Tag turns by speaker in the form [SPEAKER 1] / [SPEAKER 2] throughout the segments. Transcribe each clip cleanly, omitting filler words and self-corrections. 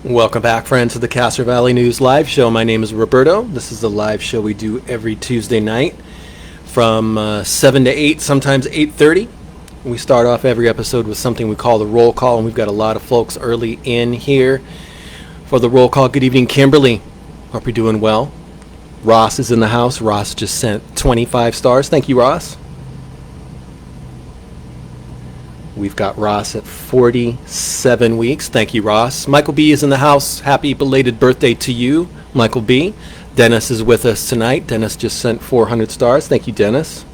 [SPEAKER 1] Welcome back, friends, to the Castro Valley News Live Show. My name is Roberto. This is the live show we do every Tuesday night from 7 to 8, sometimes 8:30. We start off every episode with something we call the roll call, and we've got a lot of folks early in here for the roll call. Good evening, Kimberly. Hope you're doing well. Ross is in the house. Ross just sent 25 stars. Thank you, Ross. We've got Ross at 47 weeks. Thank you, Ross. Michael B. is in the house. Happy belated birthday to you, Michael B. Dennis is with us tonight. Dennis just sent 400 stars. Thank you, Dennis.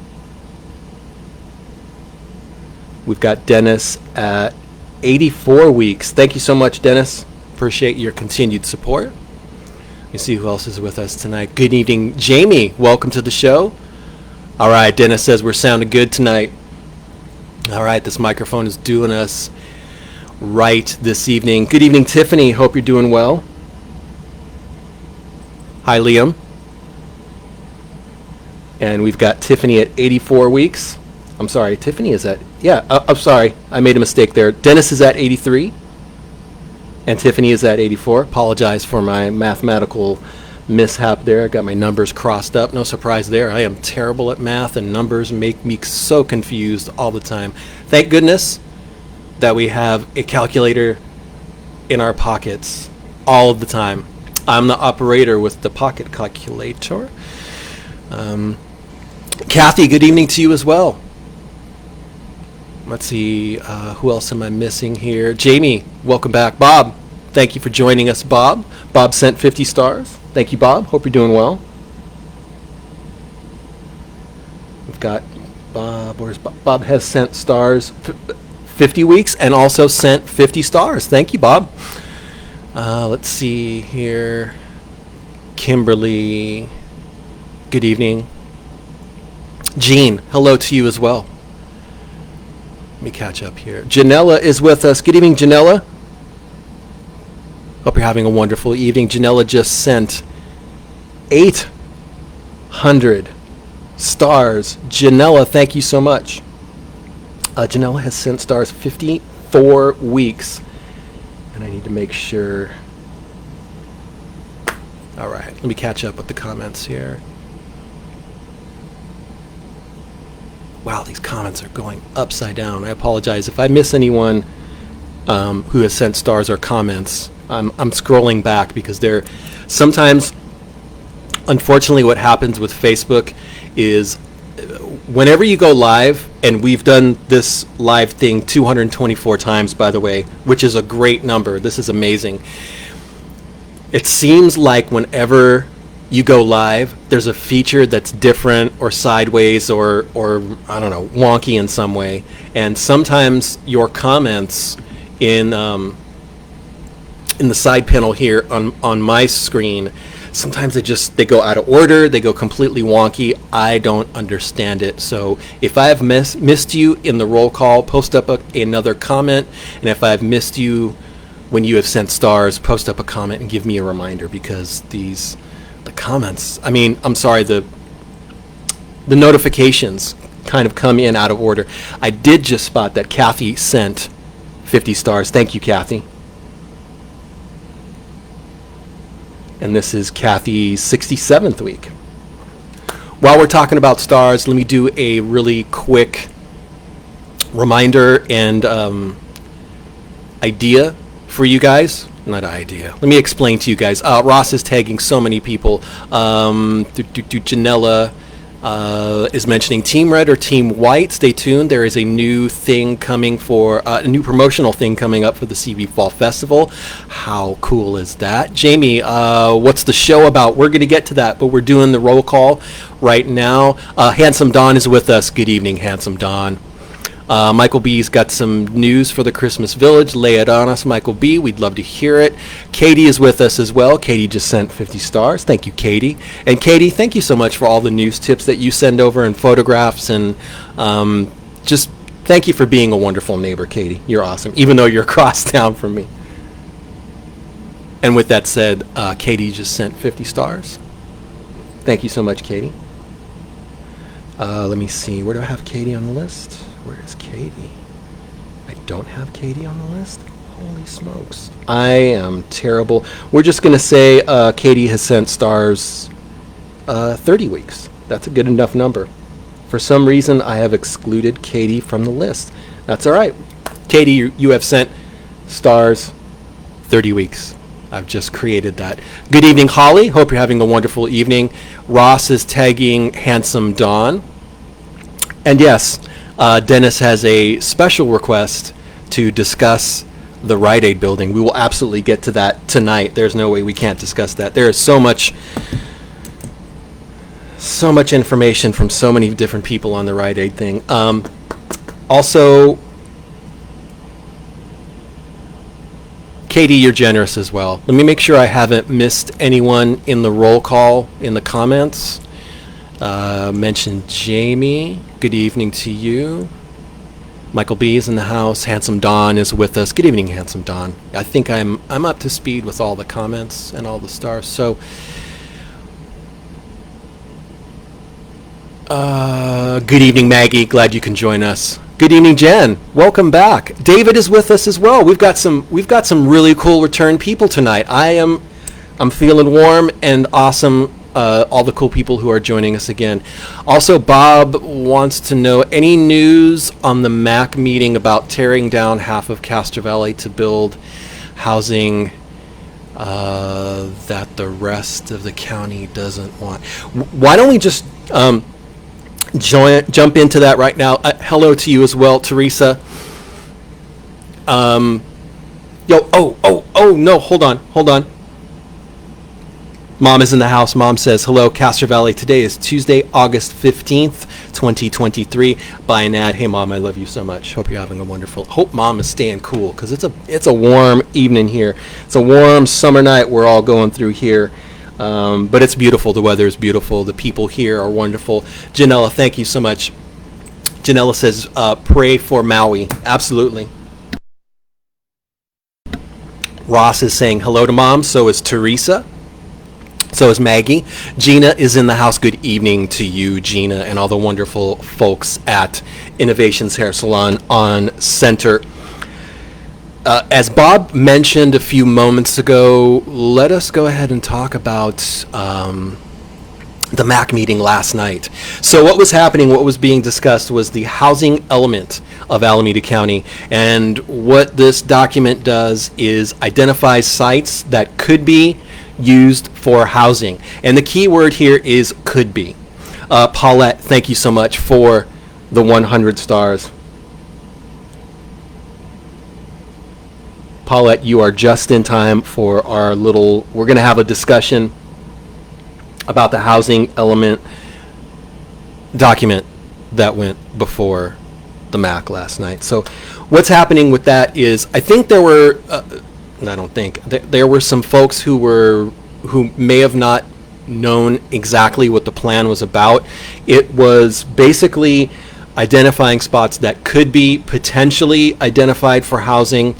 [SPEAKER 1] We've got Dennis at 84 weeks. Thank you so much, Dennis. Appreciate your continued support. Let me see who else is with us tonight. Good evening, Jamie. Welcome to the show. All right, Dennis says we're sounding good tonight. All right, this microphone is doing us right this evening. Good evening, Tiffany. Hope you're doing well. Hi, Liam. And we've got Tiffany at 84 weeks. I'm sorry, Tiffany is at, I'm sorry, I made a mistake there. Dennis is at 83, and Tiffany is at 84. Apologize for my mathematical mishap there. I got my numbers crossed up. No surprise there. I am terrible at math, and numbers make me so confused all the time. Thank goodness that we have a calculator in our pockets all of the time. I'm the operator with the pocket calculator. Kathy, good evening to you as well. Let's see, who else am I missing here? Jamie, welcome back. Bob, thank you for joining us, Bob. Bob sent 50 stars. Thank you, Bob. Hope you're doing well. We've got Bob. Where's Bob? Bob has sent stars 50 weeks and also sent 50 stars. Thank you, Bob. Let's see here. Kimberly, good evening. Jean, hello to you as well. Let me catch up here. Janella is with us. Good evening, Janella. Hope you're having a wonderful evening. Janella just sent 800 stars. Janella, thank you so much. Janella has sent stars 54 weeks. And I need to make sure. All right, let me catch up with the comments here. Wow, these comments are going upside down. I apologize if I miss anyone who has sent stars or comments. I'm scrolling back because they're sometimes, unfortunately, what happens with Facebook is whenever you go live, and we've done this live thing 224 times, by the way, which is a great number. This is amazing. It seems like whenever you go live, there's a feature that's different or sideways or I don't know, wonky in some way. And sometimes your comments in the side panel here on my screen, sometimes they go out of order, they go completely wonky. I don't understand it. So if I have missed you in the roll call, post up another comment. And if I've missed you when you have sent stars, post up a comment and give me a reminder, because the comments, I'm sorry, the notifications kind of come in out of order. I did just spot that Kathy sent 50 stars. Thank you, Kathy. And this is Kathy's 67th week. While we're talking about stars, let me do a really quick reminder and idea for you guys. Not idea. Let me explain to you guys. Ross is tagging so many people. Janella is mentioning Team Red or Team White. Stay tuned. There is a new thing coming for a new promotional thing coming up for the CB Fall Festival. How cool is that? Jamie, what's the show about? We're going to get to that, but we're doing the roll call right now. Handsome Don is with us. Good evening, Handsome Don. Michael B's got some news for the Christmas Village. Lay it on us, Michael B. We'd love to hear it. Katie is with us as well. Katie just sent 50 stars. Thank you, Katie. And Katie, thank you so much for all the news tips that you send over and photographs. And just thank you for being a wonderful neighbor, Katie. You're awesome, even though you're across town from me. And with that said, Katie just sent 50 stars. Thank you so much, Katie. Let me see. Where do I have Katie on the list? Where is Katie? I don't have Katie on the list. Holy smokes. I am terrible. We're just going to say Katie has sent stars 30 weeks. That's a good enough number. For some reason, I have excluded Katie from the list. That's all right. Katie, you have sent stars 30 weeks. I've just created that. Good evening, Holly. Hope you're having a wonderful evening. Ross is tagging Handsome Dawn. And yes, Dennis has a special request to discuss the Rite Aid building. We will absolutely get to that tonight. There's no way we can't discuss that. There is so much information from so many different people on the Rite Aid thing. Also, Katie, you're generous as well. Let me make sure I haven't missed anyone in the roll call in the comments. Mentioned Jamie. Good evening to you. Michael B is in the house. Handsome Don is with us. Good evening, Handsome Don. I think I'm up to speed with all the comments and all the stars. So, good evening, Maggie. Glad you can join us. Good evening, Jen. Welcome back. David is with us as well. We've got some really cool return people tonight. I'm feeling warm and awesome. All the cool people who are joining us again. Also, Bob wants to know any news on the MAC meeting about tearing down half of Castro Valley to build housing that the rest of the county doesn't want. Why don't we just jump into that right now? Hello to you as well, Teresa. No, hold on. Mom is in the house. Mom says, hello, Castro Valley. Today is Tuesday, August 15th, 2023. By an ad. Hey, Mom, I love you so much. Hope you're having a wonderful... Hope Mom is staying cool, because it's a warm evening here. It's a warm summer night we're all going through here. But it's beautiful. The weather is beautiful. The people here are wonderful. Janella, thank you so much. Janella says, pray for Maui. Absolutely. Ross is saying hello to Mom. So is Teresa. So is Maggie. Gina is in the house. Good evening to you, Gina, and all the wonderful folks at Innovations Hair Salon on Center. As Bob mentioned a few moments ago, let us go ahead and talk about the MAC meeting last night. So what was happening, what was being discussed was the housing element of Alameda County. And what this document does is identify sites that could be used for housing. And the key word here is could be. Paulette, thank you so much for the 100 stars. Paulette, you are just in time for our little, we're going to have a discussion about the housing element document that went before the MAC last night. So what's happening with that is, I think there were, there were some folks who may have not known exactly what the plan was about. It was basically identifying spots that could be potentially identified for housing.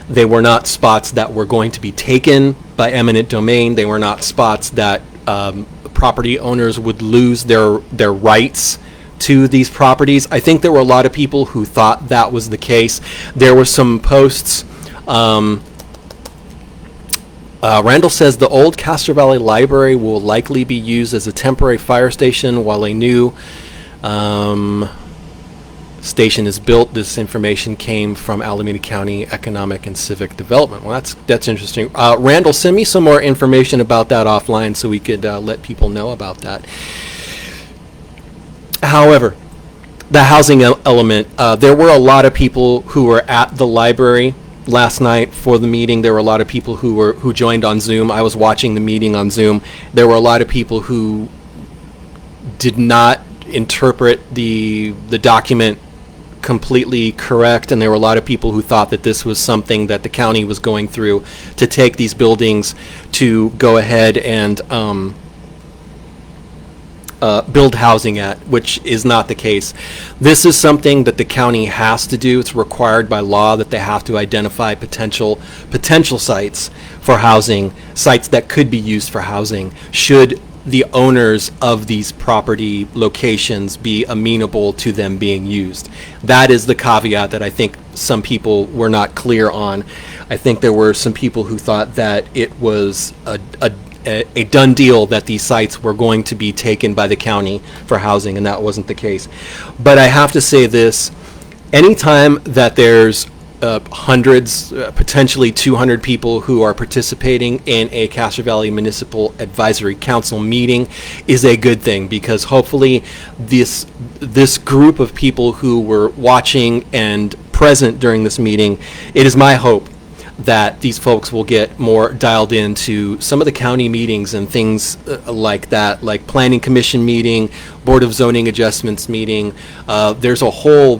[SPEAKER 1] They were not spots that were going to be taken by eminent domain. They were not spots that property owners would lose their rights to these properties. I think there were a lot of people who thought that was the case. There were some posts. Randall says the old Castro Valley Library will likely be used as a temporary fire station while a new station is built. This information came from Alameda County Economic and Civic Development. Well, that's interesting. Randall, send me some more information about that offline so we could let people know about that. However, the housing element, there were a lot of people who were at the library last night for the meeting. There were a lot of people who joined on Zoom. I was watching the meeting on Zoom. There were a lot of people who did not interpret the document completely correct, and there were a lot of people who thought that this was something that the county was going through to take these buildings to go ahead and build housing at, which is not the case. This is something that the county has to do. It's required by law that they have to identify potential sites for housing, sites that could be used for housing, should the owners of these property locations be amenable to them being used. That is the caveat that I think some people were not clear on. I think there were some people who thought that it was a done deal that these sites were going to be taken by the county for housing, and that wasn't the case. But I have to say this, anytime that there's hundreds, potentially 200 people who are participating in a Castro Valley Municipal Advisory Council meeting is a good thing, because hopefully this group of people who were watching and present during this meeting, it is my hope that these folks will get more dialed into some of the county meetings and things like that, like Planning Commission meeting, Board of Zoning Adjustments meeting. There's a whole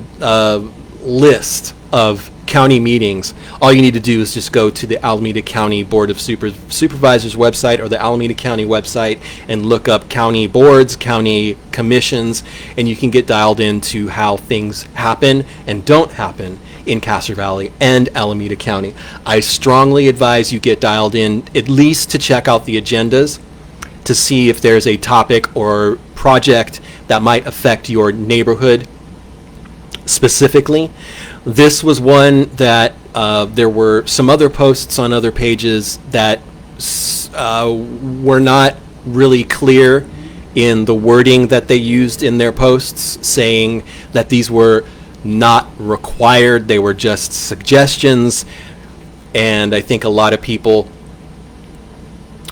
[SPEAKER 1] list of county meetings. All you need to do is just go to the Alameda County Board of Supervisors website or the Alameda County website and look up county boards, county commissions, and you can get dialed into how things happen and don't happen in Castro Valley and Alameda County. I strongly advise you get dialed in at least to check out the agendas to see if there's a topic or project that might affect your neighborhood specifically. This was one that there were some other posts on other pages that were not really clear in the wording that they used in their posts, saying that these were not required, they were just suggestions. And I think a lot of people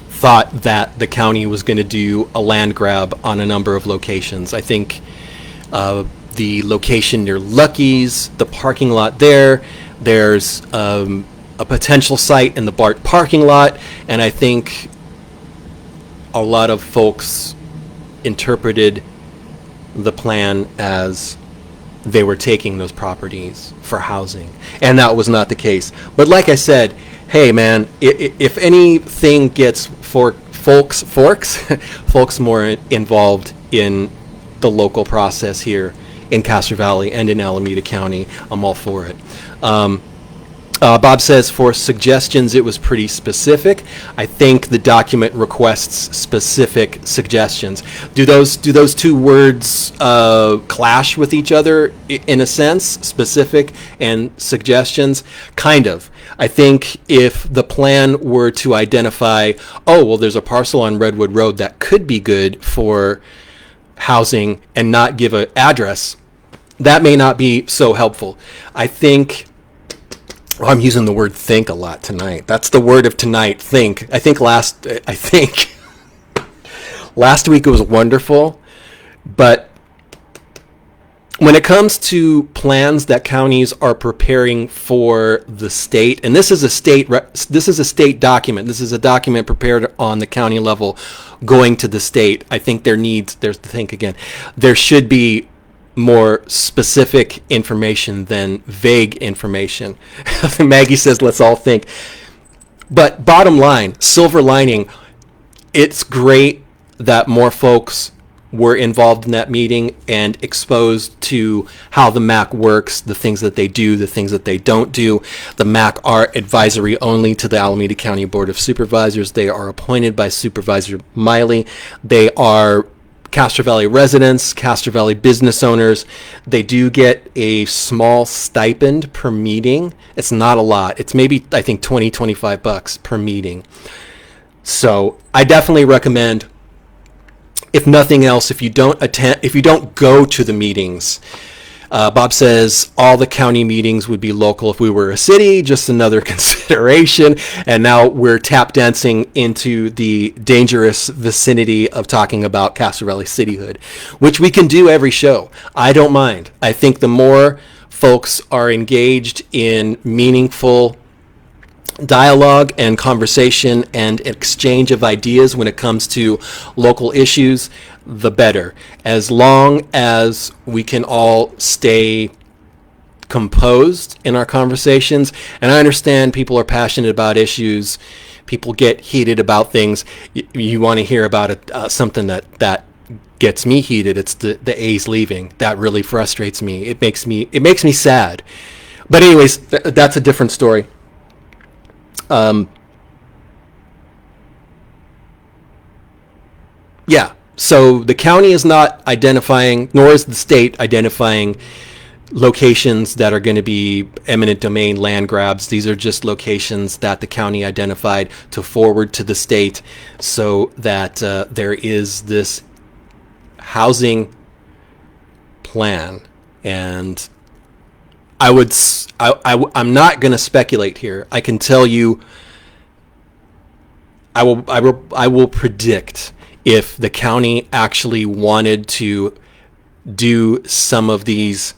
[SPEAKER 1] thought that the county was going to do a land grab on a number of locations. I think the location near Lucky's, the parking lot there's a potential site in the BART parking lot, and I think a lot of folks interpreted the plan as they were taking those properties for housing, and that was not the case. But like I said, hey man, if anything gets folks more involved in the local process here in Castro Valley and in Alameda County, I'm all for it. Bob says for suggestions, it was pretty specific. I think the document requests specific suggestions. Do those two words clash with each other in a sense? Specific and suggestions? Kind of. I think if the plan were to identify, oh, well, there's a parcel on Redwood Road that could be good for housing and not give an address, that may not be so helpful. I think, I'm using the word think a lot tonight. That's the word of tonight, think. I think last week it was wonderful, but when it comes to plans that counties are preparing for the state, and this is a state document. This is a document prepared on the county level going to the state. I think there should be more specific information than vague information. Maggie says, let's all think. But bottom line, silver lining, it's great that more folks were involved in that meeting and exposed to how the MAC works, the things that they do, the things that they don't do. The MAC are advisory only to the Alameda County Board of Supervisors. They are appointed by Supervisor Miley. They are Castro Valley residents, Castro Valley business owners. They do get a small stipend per meeting. It's not a lot. It's maybe, I think, $20-25 per meeting. So I definitely recommend, if nothing else, if you don't go to the meetings. Bob says all the county meetings would be local if we were a city, just another consideration. And now we're tap dancing into the dangerous vicinity of talking about Castro Valley cityhood, which we can do every show. I don't mind. I think the more folks are engaged in meaningful dialogue and conversation and exchange of ideas when it comes to local issues, the better. As long as we can all stay composed in our conversations. And I understand people are passionate about issues. People get heated about things. You want to hear about it, something that gets me heated. It's the A's leaving. That really frustrates me. It makes me sad. But anyways, that's a different story. So the county is not identifying, nor is the state identifying locations that are going to be eminent domain land grabs. These are just locations that the county identified to forward to the state so that there is this housing plan. And I'm not going to speculate here. I can tell you, I will predict if the county actually wanted to do some of these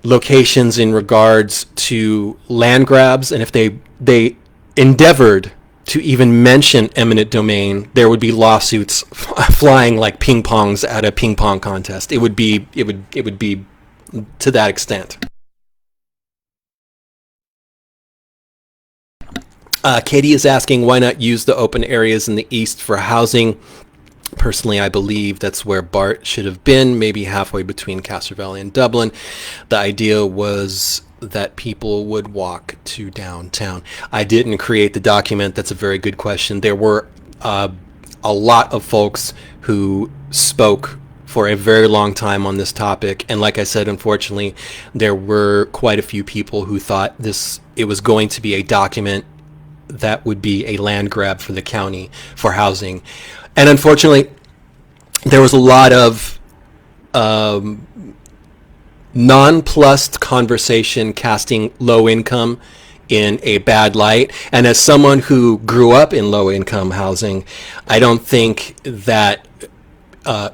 [SPEAKER 1] locations in regards to land grabs, and if they endeavored to even mention eminent domain, there would be lawsuits flying like ping pongs at a ping pong contest. It would be to that extent. Katie is asking, why not use the open areas in the east for housing? Personally, I believe that's where BART should have been, maybe halfway between Castro Valley and Dublin. The idea was that people would walk to downtown. I didn't create the document. That's a very good question. There were a lot of folks who spoke for a very long time on this topic, and like I said, unfortunately, there were quite a few people who thought it was going to be a document that would be a land grab for the county for housing. And unfortunately, there was a lot of nonplussed conversation casting low income in a bad light. And as someone who grew up in low income housing, I don't think that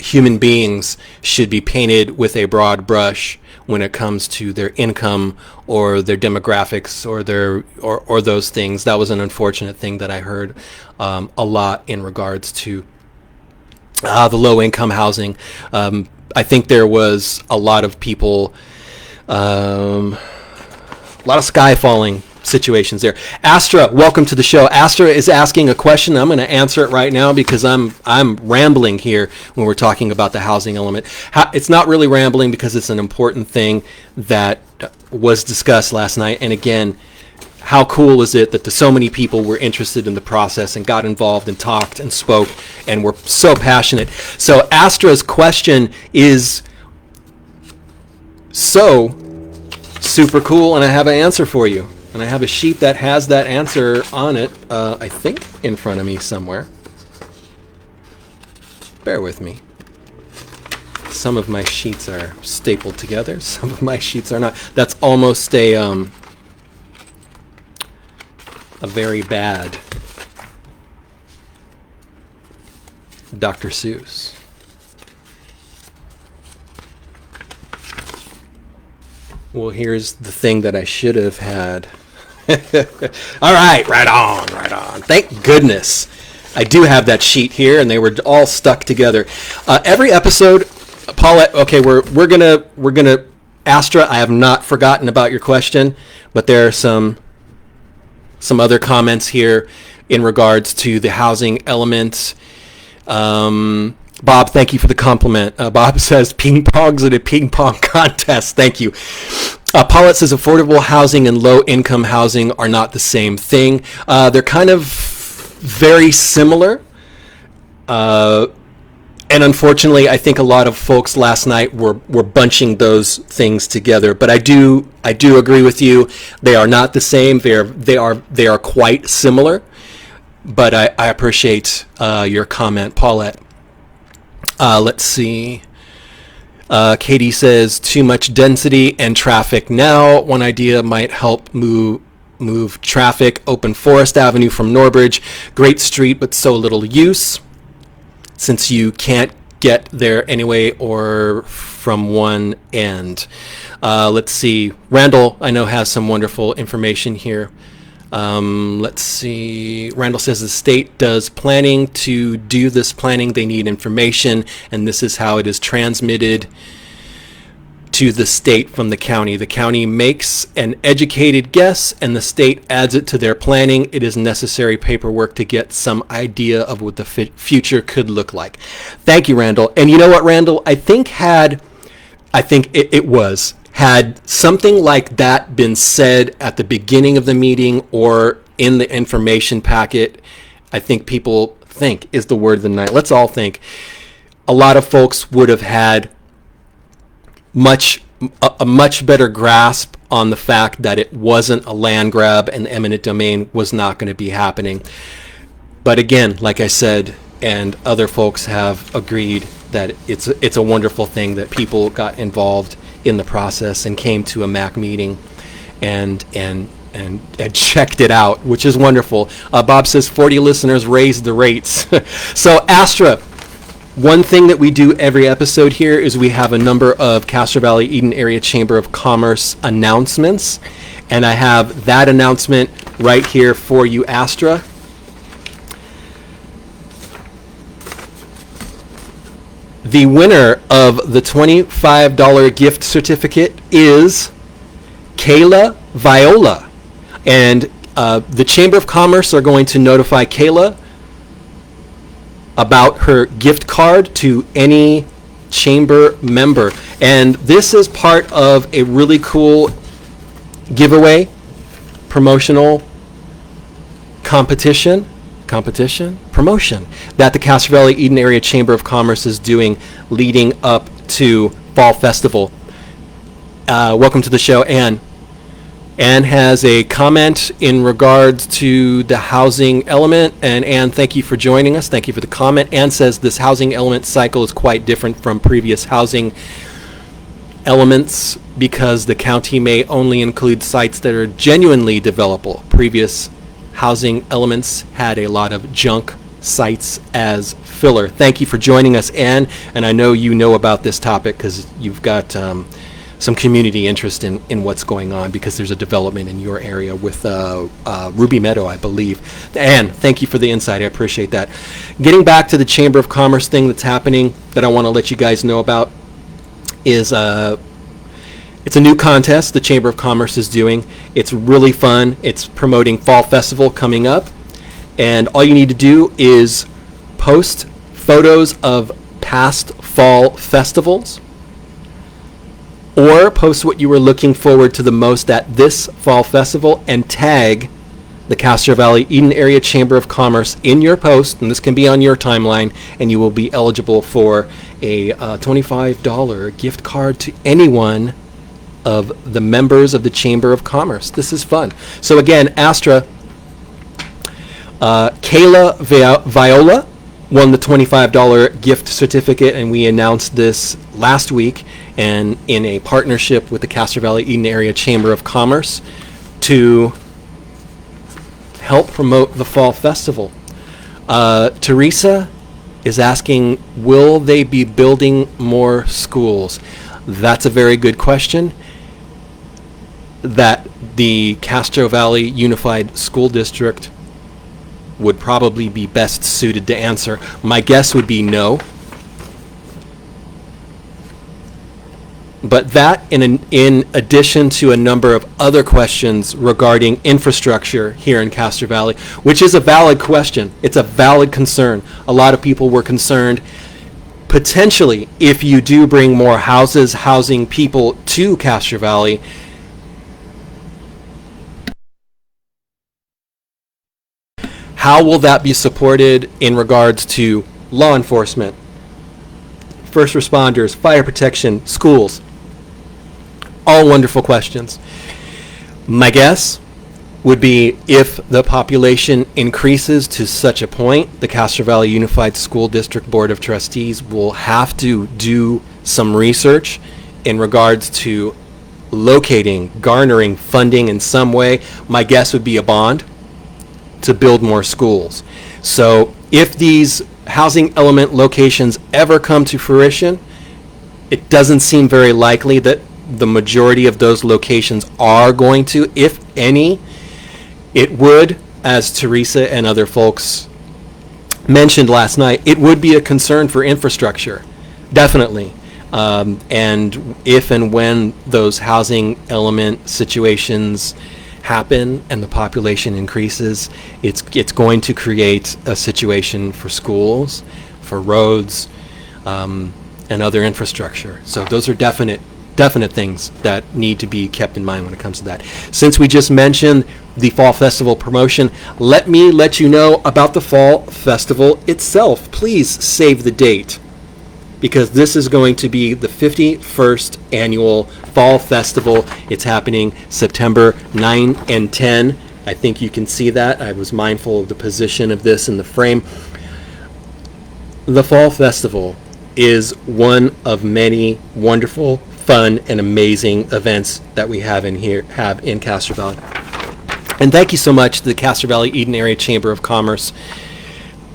[SPEAKER 1] human beings should be painted with a broad brush when it comes to their income or their demographics or those things. That was an unfortunate thing that I heard a lot in regards to the low income housing. I think there was a lot of people, a lot of sky falling situations there. Astra, welcome to the show. Astra is asking a question. I'm going to answer it right now because I'm rambling here when we're talking about the housing element. It's not really rambling because it's an important thing that was discussed last night. And again, how cool is it that so many people were interested in the process and got involved and talked and spoke and were so passionate. So Astra's question is so super cool, and I have an answer for you. And I have a sheet that has that answer on it, I think, in front of me somewhere. Bear with me. Some of my sheets are stapled together. Some of my sheets are not. That's almost a very bad Dr. Seuss. Well, here's the thing that I should have had. All right, right on. Thank goodness. I do have that sheet here, and they were all stuck together. Every episode, Paulette. Okay, we're gonna Astra. I have not forgotten about your question, but there are some other comments here in regards to the housing elements. Bob, thank you for the compliment. Bob says ping pongs at a ping pong contest. Thank you. Paulette says affordable housing and low income housing are not the same thing. They're kind of very similar. And unfortunately, I think a lot of folks last night were bunching those things together. But I do agree with you. They are not the same. They are quite similar. But I appreciate your comment, Paulette. Let's see. Katie says too much density and traffic now. One idea might help move traffic. Open Forest Avenue from Norbridge. Great street, but so little use since you can't get there anyway or from one end. Let's see. Randall, I know, has some wonderful information here. Let's see. Randall says the state does planning. To do this planning, they need information, and this is how it is transmitted to the state from the county. The county makes an educated guess, and the state adds it to their planning. It is necessary paperwork to get some idea of what the future could look like. Thank you, Randall. And you know what, Randall? I think had something like that been said at the beginning of the meeting or in the information packet, I think people think is the word of the night. Let's all think. A lot of folks would have had much a much better grasp on the fact that it wasn't a land grab and eminent domain was not going to be happening. But again, like I said, and other folks have agreed that it's a wonderful thing that people got involved in the process and came to a MAC meeting and checked it out, which is wonderful. Bob says 40 listeners raised the rates. So Astra, one thing that we do every episode here is we have a number of Castro Valley Eden Area Chamber of Commerce announcements, and I have that announcement right here for you, Astra. The winner of the $25 gift certificate is Kayla Viola. And the Chamber of Commerce are going to notify Kayla about her gift card to any chamber member. And this is part of a really cool giveaway, promotional promotion that the Castro Valley Eden Area Chamber of Commerce is doing leading up to Fall Festival. Welcome to the show, Ann. Ann has a comment in regards to the housing element. And Ann, thank you for joining us. Thank you for the comment. Ann says this housing element cycle is quite different from previous housing elements because the county may only include sites that are genuinely developable. Previous housing elements had a lot of junk sites as filler. Thank you for joining us, Ann. And I know you know about this topic because you've got some community interest in what's going on because there's a development in your area with Ruby Meadow, I believe. Ann, thank you for the insight. I appreciate that. Getting back to the Chamber of Commerce thing that's happening that I want to let you guys know about is it's a new contest the Chamber of Commerce is doing. It's really fun. It's promoting Fall Festival coming up. And all you need to do is post photos of past fall festivals or post what you were looking forward to the most at this fall festival and tag the Castro Valley Eden Area Chamber of Commerce in your post, and this can be on your timeline, and you will be eligible for a $25 gift card to anyone of the members of the Chamber of Commerce. This is fun. So again, Astra, Kayla Viola won the $25 gift certificate, and we announced this last week, and in a partnership with the Castro Valley Eden Area Chamber of Commerce to help promote the Fall Festival. Teresa is asking, will they be building more schools? That's a very good question that the Castro Valley Unified School District would probably be best suited to answer. My guess would be no. But that, in addition to a number of other questions regarding infrastructure here in Castro Valley, which is a valid question. It's a valid concern. A lot of people were concerned, potentially, if you do bring more houses, housing people to Castro Valley, how will that be supported in regards to law enforcement, first responders, fire protection, schools? All wonderful questions. My guess would be if the population increases to such a point, the Castro Valley Unified School District Board of Trustees will have to do some research in regards to locating, garnering funding in some way. My guess would be a bond to build more schools. So if these housing element locations ever come to fruition, it doesn't seem very likely that the majority of those locations are going to. If any, it would, as Teresa and other folks mentioned last night, it would be a concern for infrastructure, definitely. And if and when those housing element situations happen and the population increases, it's going to create a situation for schools, for roads, and other infrastructure. So those are definite things that need to be kept in mind when it comes to that. Since we just mentioned the Fall Festival promotion, let me let you know about the Fall Festival itself. Please save the date, because this is going to be the 51st annual Fall Festival. It's happening September 9 and 10. I think you can see that. I was mindful of the position of this in the frame. The Fall Festival is one of many wonderful, fun, and amazing events that we have in Castro Valley. And thank you so much to the Castro Valley Eden Area Chamber of Commerce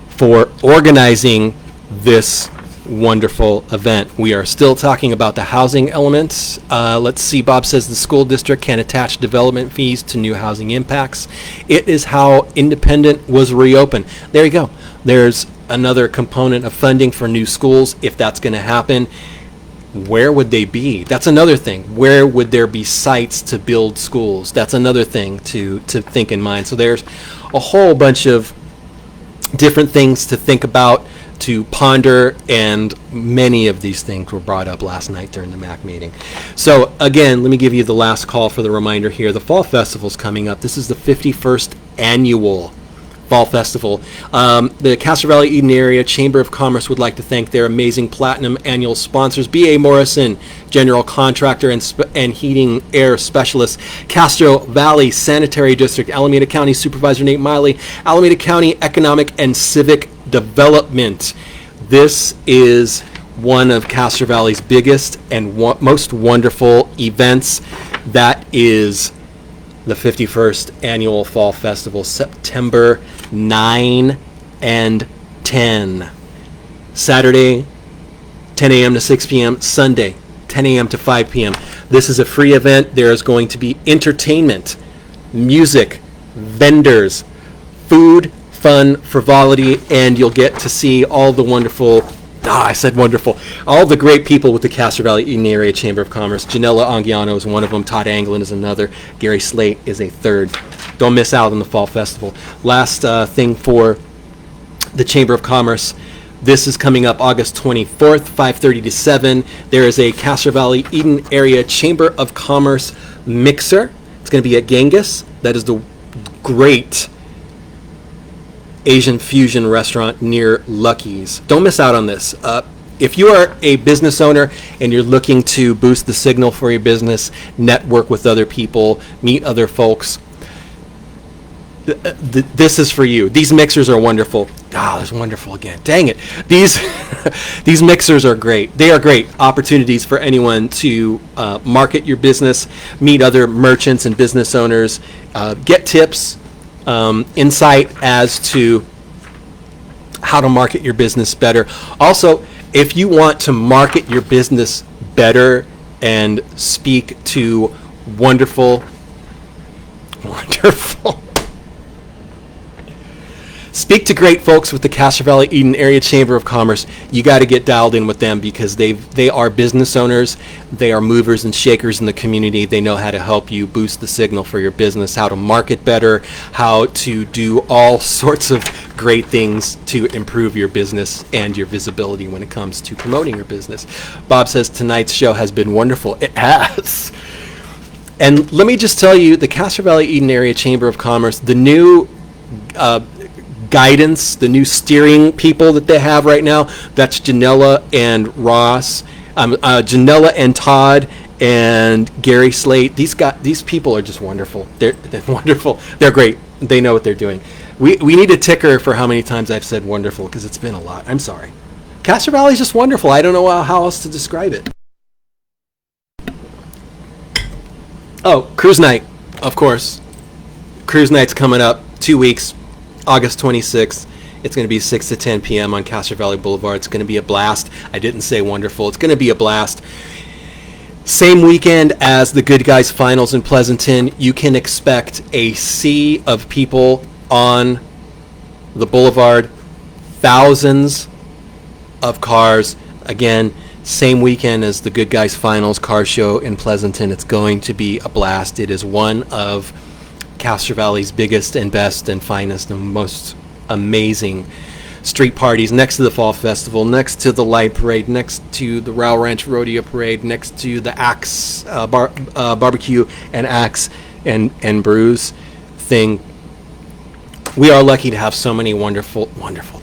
[SPEAKER 1] for organizing this wonderful event. We are still talking about the housing elements. Let's see, Bob says the school district can attach development fees to new housing impacts. It is how Independent was reopened. There you go. There's another component of funding for new schools. If that's going to happen, where would they be? That's another thing. Where would there be sites to build schools? That's another thing to think in mind. So there's a whole bunch of different things to think about, to ponder, and many of these things were brought up last night during the MAC meeting. So again, let me give you the last call for the reminder here. The Fall Festival's coming up. This is the 51st annual Fall Festival. The Castro Valley Eden Area Chamber of Commerce would like to thank their amazing platinum annual sponsors: B.A. Morrison, general contractor and heating air specialist; Castro Valley Sanitary District; Alameda County Supervisor Nate Miley; Alameda County Economic and Civic Development. This is one of Castro Valley's biggest and most wonderful events. That is the 51st annual Fall Festival, September 9 and 10. Saturday, 10 a.m. to 6 p.m. Sunday, 10 a.m. to 5 p.m. This is a free event. There is going to be entertainment, music, vendors, food, fun, frivolity, and you'll get to see all the wonderful, I said wonderful, all the great people with the Castro Valley Eden Area Chamber of Commerce. Janella Anguiano is one of them. Todd Anglin is another. Gary Slate is a third. Don't miss out on the Fall Festival. Last thing for the Chamber of Commerce. This is coming up August 24th, 5:30 to 7. There is a Castro Valley Eden Area Chamber of Commerce mixer. It's going to be at Genghis. That is the great Asian fusion restaurant near Lucky's. Don't miss out on this. If you are a business owner and you're looking to boost the signal for your business, network with other people, meet other folks, this is for you. These mixers are wonderful. There's wonderful again. Dang it. These mixers are great. They are great opportunities for anyone to market your business, meet other merchants and business owners, get tips, insight as to how to market your business better. Also, if you want to market your business better and speak to wonderful speak to great folks with the Castro Valley Eden Area Chamber of Commerce, you got to get dialed in with them, because they are business owners. They are movers and shakers in the community. They know how to help you boost the signal for your business, how to market better, how to do all sorts of great things to improve your business and your visibility when it comes to promoting your business. Bob says tonight's show has been wonderful. It has. And let me just tell you, the Castro Valley Eden Area Chamber of Commerce, the new guidance, the new steering people that they have right now, that's Janella and Ross, Janella and Todd and Gary Slate. These people are just wonderful. They're wonderful. They're great. They know what they're doing. We need a ticker for how many times I've said wonderful, because it's been a lot. I'm sorry. Castro Valley is just wonderful. I don't know how else to describe it. Oh, cruise night, of course. Cruise night's coming up, 2 weeks. August 26th. It's going to be 6 to 10 p.m. on Castro Valley Boulevard. It's going to be a blast. I didn't say wonderful. It's going to be a blast. Same weekend as the Good Guys Finals in Pleasanton. You can expect a sea of people on the boulevard. Thousands of cars. Again, same weekend as the Good Guys Finals car show in Pleasanton. It's going to be a blast. It is one of Castro Valley's biggest and best and finest and most amazing street parties, next to the Fall Festival, next to the Light Parade, next to the Row Ranch Rodeo Parade, next to the Axe Barbecue and Axe and Brews thing. We are lucky to have so many wonderful,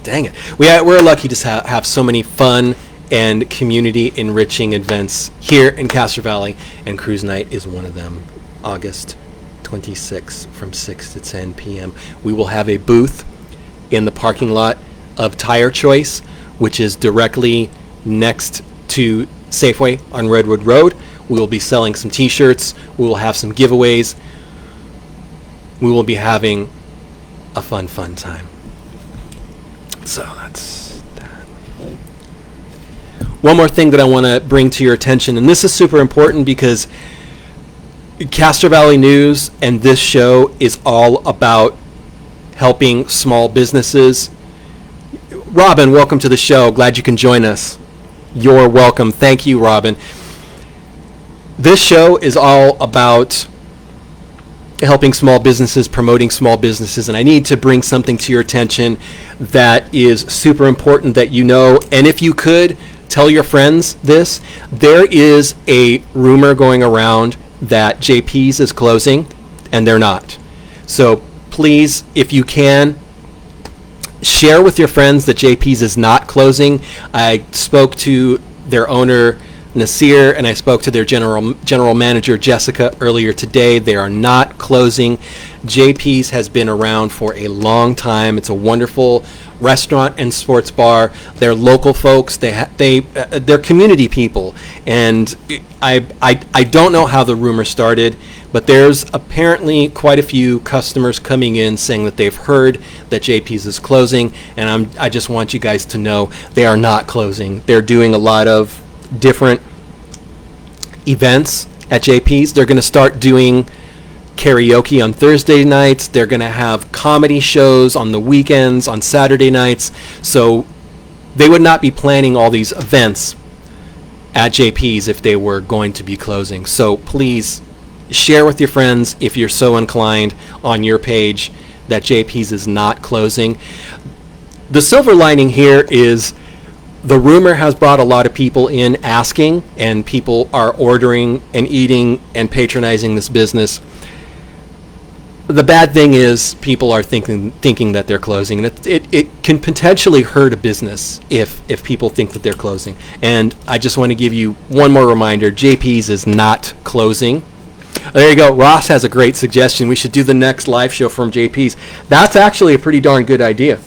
[SPEAKER 1] dang it. We're lucky to have so many fun and community enriching events here in Castro Valley, and Cruise Night is one of them. August 26th from 6 to 10 p.m. We will have a booth in the parking lot of Tire Choice, which is directly next to Safeway on Redwood Road. We will be selling some t-shirts. We will have some giveaways. We will be having a fun time. So that's that. One more thing that I want to bring to your attention, and this is super important because Castro Valley News and this show is all about helping small businesses. Robin, welcome to the show. Glad you can join us. You're welcome. Thank you, Robin. This show is all about helping small businesses, promoting small businesses, and I need to bring something to your attention that is super important that you know. And if you could, tell your friends this. There is a rumor going around that JP's is closing, and they're not. So please, if you can, share with your friends that JP's is not closing. I spoke to their owner, Nasir, and I spoke to their general manager, Jessica, earlier today. They are not closing. JP's has been around for a long time. It's a wonderful restaurant and sports bar. They're local folks. They're community people. And I don't know how the rumor started, but there's apparently quite a few customers coming in saying that they've heard that JP's is closing, and I just want you guys to know they are not closing. They're doing a lot of different events at JP's. They're going to start doing karaoke on Thursday nights. They're going to have comedy shows on the weekends, on Saturday nights. So they would not be planning all these events at JP's if they were going to be closing. So please share with your friends, if you're so inclined, on your page that JP's is not closing. The silver lining here is the rumor has brought a lot of people in asking, and people are ordering and eating and patronizing this business. The bad thing is people are thinking that they're closing, and it can potentially hurt a business if people think that they're closing. And I just want to give you one more reminder: JP's is not closing. There you go. Ross has a great suggestion. We should do the next live show from JP's. That's actually a pretty darn good idea.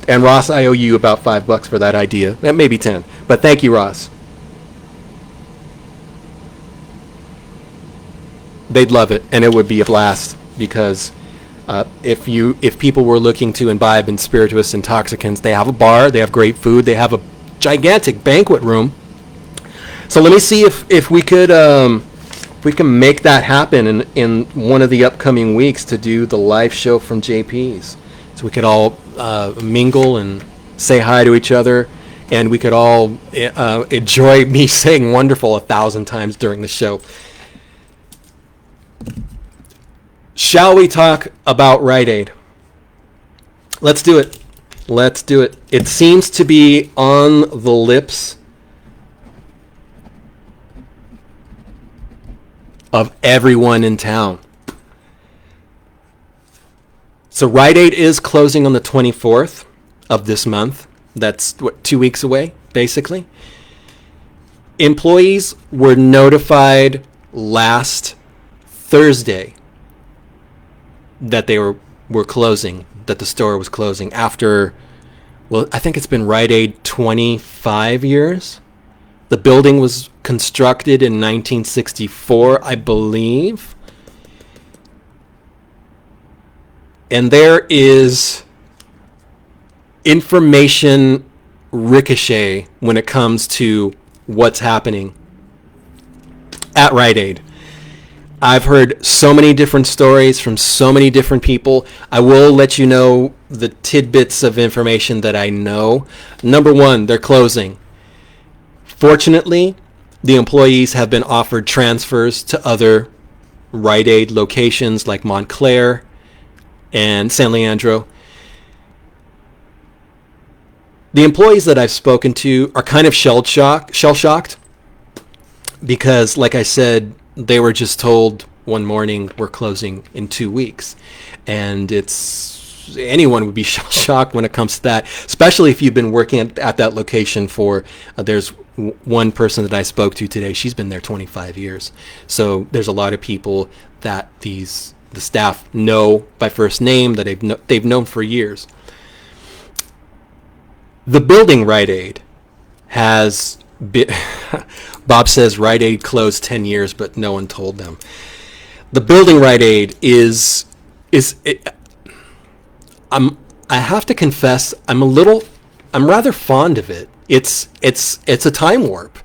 [SPEAKER 1] And Ross, I owe you about $5 for that idea. Maybe 10. But thank you, Ross. They'd love it, and it would be a blast, because if people were looking to imbibe in spirituous intoxicants, they have a bar, they have great food, they have a gigantic banquet room. So let me see if we can make that happen in one of the upcoming weeks to do the live show from JP's. So we could all mingle and say hi to each other, and we could all enjoy me saying wonderful 1,000 times during the show. Shall we talk about Rite Aid? Let's do it. Let's do it. It seems to be on the lips of everyone in town. So Rite Aid is closing on the 24th of this month. That's 2 weeks away, basically. Employees were notified last Thursday that they were closing, that the store was closing after, well, I think it's been Rite Aid 25 years. The building was constructed in 1964, I believe. And there is information ricochet when it comes to what's happening at Rite Aid. I've heard so many different stories from so many different people. I will let you know the tidbits of information that I know. Number one, they're closing. Fortunately, the employees have been offered transfers to other Rite Aid locations like Montclair and San Leandro. The employees that I've spoken to are kind of shell-shocked because, like I said, they were just told one morning, we're closing in 2 weeks. And it's anyone would be shocked when it comes to that, especially if you've been working at that location for, there's one person that I spoke to today, she's been there 25 years. So there's a lot of people that the staff know by first name, that they've known for years. The building Rite Aid has been, Bob says Rite Aid closed 10 years, but no one told them. The building Rite Aid I have to confess, I'm rather fond of it. It's a time warp.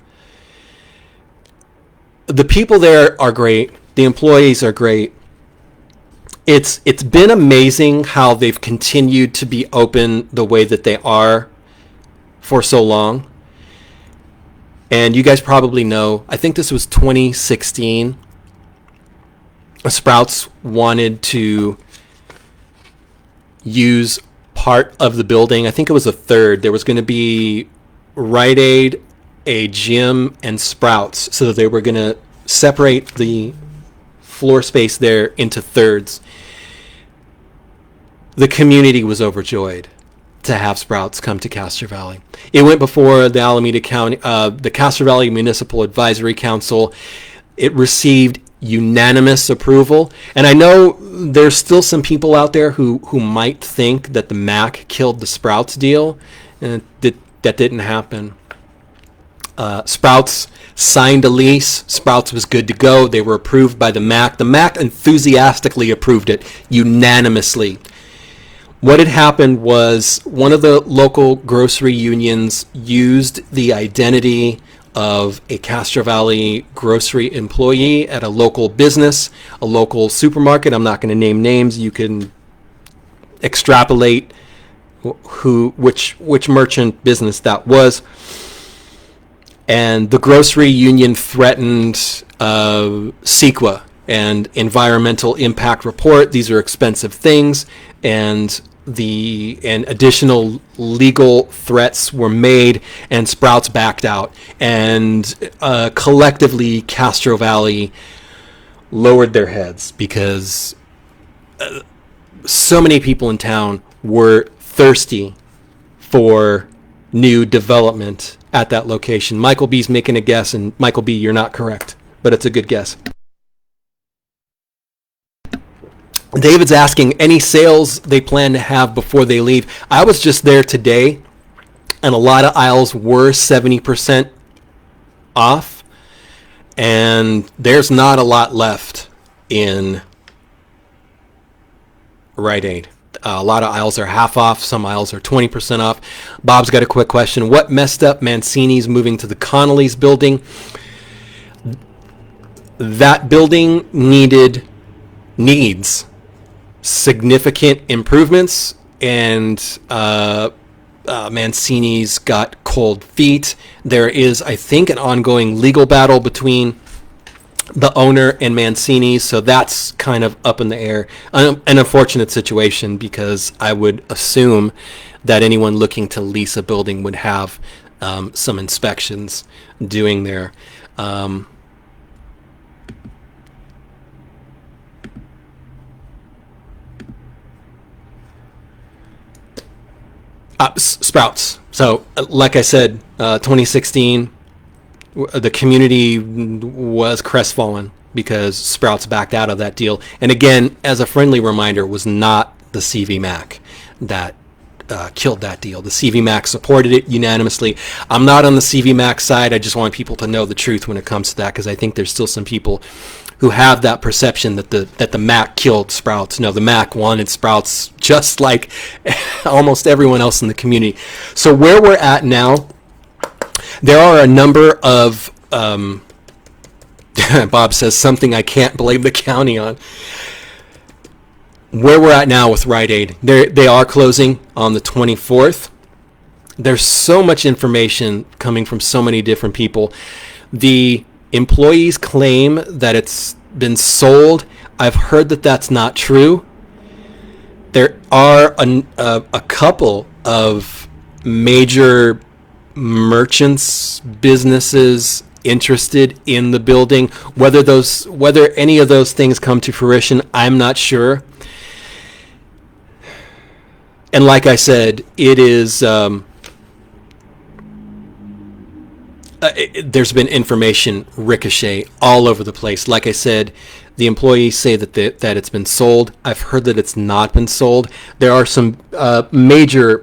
[SPEAKER 1] The people there are great. The employees are great. It's been amazing how they've continued to be open the way that they are for so long. And you guys probably know, I think this was 2016. Sprouts wanted to use part of the building. I think it was a third. There was going to be Rite Aid, a gym, and Sprouts, so that they were going to separate the floor space there into thirds. The community was overjoyed to have Sprouts come to Castro Valley. It went before the Alameda County, the Castro Valley Municipal Advisory Council. It received unanimous approval. And I know there's still some people out there who might think that the MAC killed the Sprouts deal, and that didn't happen. Sprouts signed a lease. Sprouts was good to go. They were approved by the MAC. The MAC enthusiastically approved it unanimously. What had happened was one of the local grocery unions used the identity of a Castro Valley grocery employee at a local business, a local supermarket. I'm not going to name names. You can extrapolate which merchant business that was. And the grocery union threatened CEQA and environmental impact report. These are expensive things, and additional legal threats were made, and Sprouts backed out. And collectively, Castro Valley lowered their heads because so many people in town were thirsty for new development at that location. Michael B's making a guess, and Michael B, you're not correct, but it's a good guess. David's asking any sales they plan to have before they leave. I was just there today, and a lot of aisles were 70% off, and there's not a lot left in Rite Aid. A lot of aisles are half off. Some aisles are 20% off. Bob's got a quick question. What messed up Mancini's moving to the Connolly's building? That building needs significant improvements, and Mancini's got cold feet. There is, I think, an ongoing legal battle between the owner and Mancini's, so that's kind of up in the air. An unfortunate situation, because I would assume that anyone looking to lease a building would have some inspections doing there. Sprouts. So, like I said, 2016, the community was crestfallen because Sprouts backed out of that deal. And again, as a friendly reminder, it was not the CV MAC that killed that deal. The CV MAC supported it unanimously. I'm not on the CV MAC side. I just want people to know the truth when it comes to that, because I think there's still some people who have that perception that the MAC killed Sprouts. No, the MAC wanted Sprouts just like almost everyone else in the community. So where we're at now, there are a number of, Bob says something I can't blame the county on. Where we're at now with Rite Aid, they are closing on the 24th. There's so much information coming from so many different people. The employees claim that it's been sold. I've heard that that's not true. There are a couple of major merchants, businesses interested in the building. Whether any of those things come to fruition, I'm not sure. And like I said, it is. There's been information ricochet all over the place. Like I said, the employees say that it's been sold. I've heard that it's not been sold. There are some major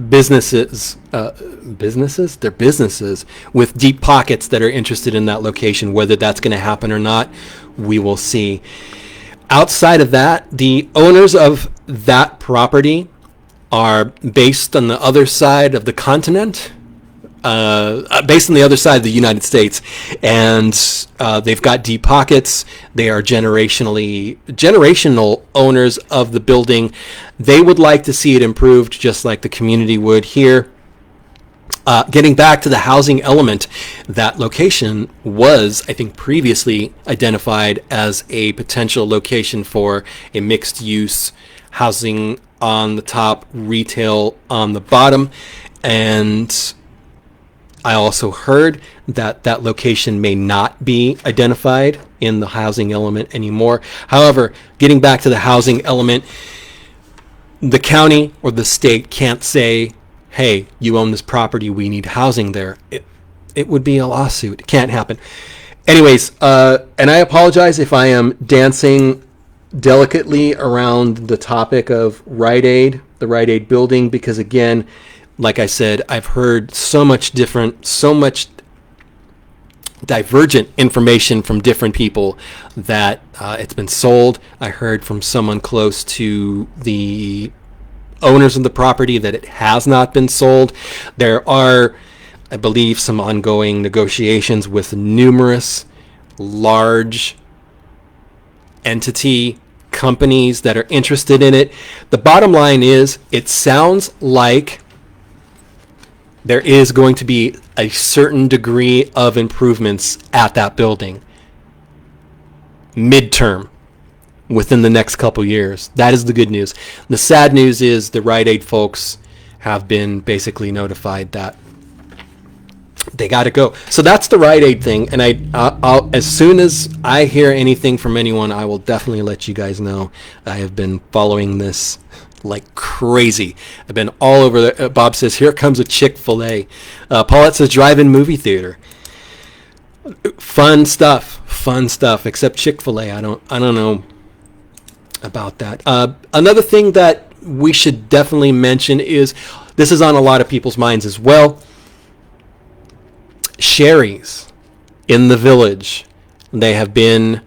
[SPEAKER 1] businesses. They're businesses with deep pockets that are interested in that location. Whether that's going to happen or not, we will see. Outside of that, the owners of that property are based on the other side of the continent. Based on the other side of the United States, and they've got deep pockets. They are generational owners of the building. They would like to see it improved, just like the community would here. Getting back to the housing element, that location was, I think, previously identified as a potential location for a mixed-use housing on the top, retail on the bottom, and I also heard that that location may not be identified in the housing element anymore. However, getting back to the housing element, the county or the state can't say, hey, you own this property, we need housing there. It would be a lawsuit. It can't happen. Anyways, and I apologize if I am dancing delicately around the topic of Rite Aid, the Rite Aid building, because again, like I said, I've heard so much divergent information from different people that it's been sold. I heard from someone close to the owners of the property that it has not been sold. There are, I believe, some ongoing negotiations with numerous large entity companies that are interested in it. The bottom line is, it sounds like there is going to be a certain degree of improvements at that building midterm within the next couple years. That is the good news. The sad news is the Rite Aid folks have been basically notified that they got to go. So that's the Rite Aid thing. And I'll, as soon as I hear anything from anyone, I will definitely let you guys know. I have been following this like crazy. I've been all over the, Bob says, here comes a Chick-fil-A. Paulette says, drive-in movie theater. Fun stuff, except Chick-fil-A. I don't know about that. Another thing that we should definitely mention is, this is on a lot of people's minds as well. Sherry's in the Village. They have been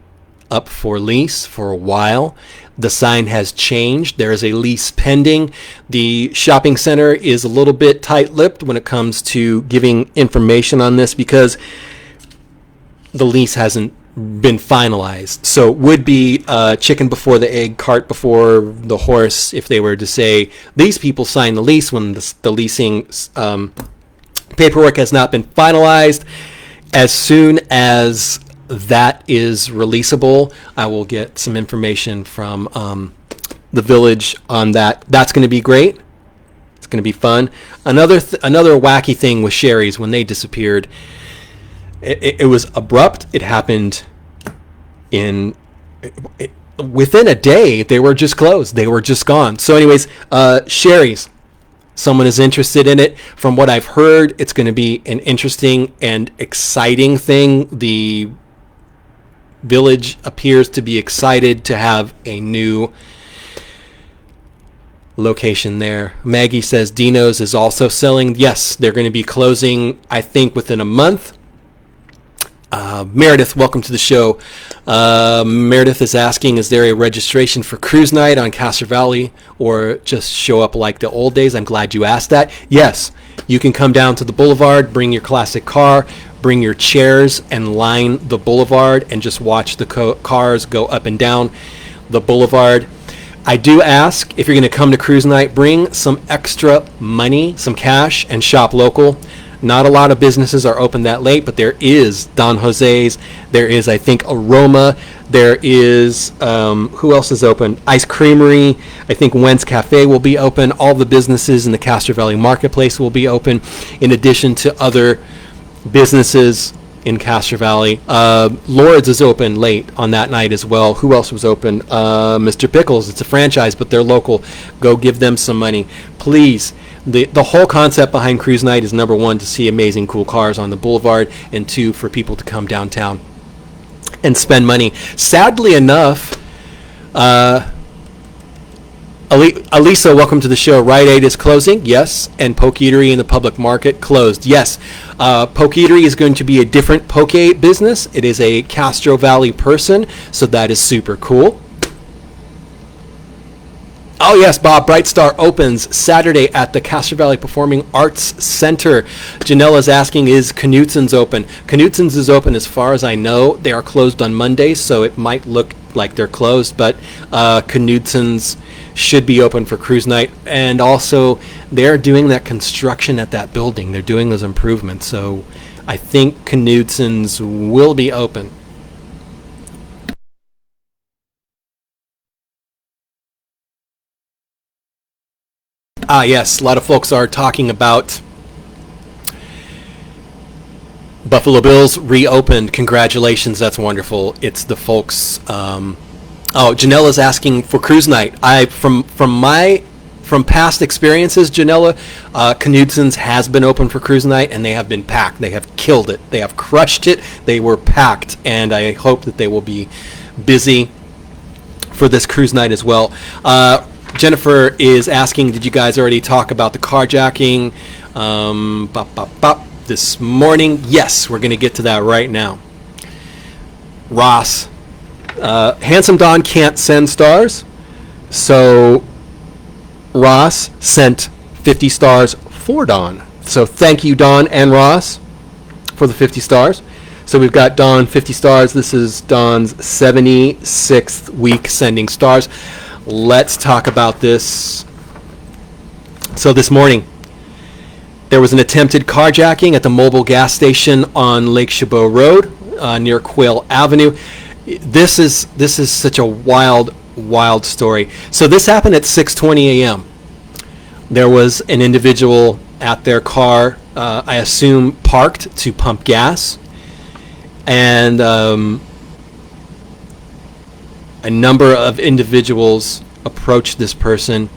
[SPEAKER 1] up for lease for a while. The sign has changed. There is a lease pending. The shopping center is a little bit tight-lipped when it comes to giving information on this because the lease hasn't been finalized. So it would be chicken before the egg, cart before the horse, if they were to say, these people signed the lease when the leasing paperwork has not been finalized. As soon as that is releasable, I will get some information from the Village on that. That's going to be great. It's going to be fun. Another wacky thing with Sherry's, when they disappeared, it was abrupt. It happened within a day. They were just closed. They were just gone. So anyways, Sherry's, someone is interested in it. From what I've heard, it's going to be an interesting and exciting thing. The Village appears to be excited to have a new location there. Maggie says Dino's is also selling. Yes, they're going to be closing, I think, within a month. Meredith, welcome to the show. Meredith is asking, is there a registration for cruise night on Castro Valley, or just show up like the old days? I'm glad you asked that. Yes, you can come down to the boulevard, bring your classic car, bring your chairs, and line the boulevard and just watch the cars go up and down the boulevard. I do ask, if you're going to come to cruise night, bring some extra money, some cash, and shop local. Not a lot of businesses are open that late, but there is Don Jose's, there is, I think, Aroma, there is, who else is open? Ice Creamery, I think Wentz Cafe will be open. All the businesses in the Castro Valley Marketplace will be open, in addition to other businesses in Castro Valley. Lord's is open late on that night as well. Who else was open? Mr. Pickles. It's a franchise, but they're local. Go give them some money, please. The whole concept behind Cruise Night is, number one, to see amazing, cool cars on the boulevard, and two, for people to come downtown and spend money. Sadly enough, Alisa, welcome to the show. Rite Aid is closing, yes, and Poke Eatery in the public market closed, yes. Poke Eatery is going to be a different poke business. It is a Castro Valley person, so that is super cool. Oh yes, Bob, Bright Star opens Saturday at the Castro Valley Performing Arts Center. Janella's asking, is Knutson's open? Knutson's is open as far as I know. They are closed on Mondays, so it might look like they're closed, but Knutson's should be open for Cruise Night. And also, they're doing that construction at that building. They're doing those improvements, so I think Knutson's will be open. Yes, a lot of folks are talking about Buffalo Bills reopened. Congratulations, that's wonderful. It's the folks. Janella's asking for Cruise Night. From past experiences, Janella, Knutson's has been open for Cruise Night, and they have been packed. They have killed it. They have crushed it. They were packed, and I hope that they will be busy for this Cruise Night as well. Jennifer is asking, did you guys already talk about the carjacking this morning? Yes, we're going to get to that right now. Ross, Handsome Don can't send stars, so Ross sent 50 stars for Don. So thank you, Don and Ross, for the 50 stars. So we've got Don 50 stars. This is Don's 76th week sending stars. Let's talk about this. So this morning, there was an attempted carjacking at the mobile gas station on Lake Chabot Road near Quail Avenue. This is such a wild story. So this happened at 6:20 a.m. There was an individual at their car, I assume parked to pump gas, and a number of individuals approached this person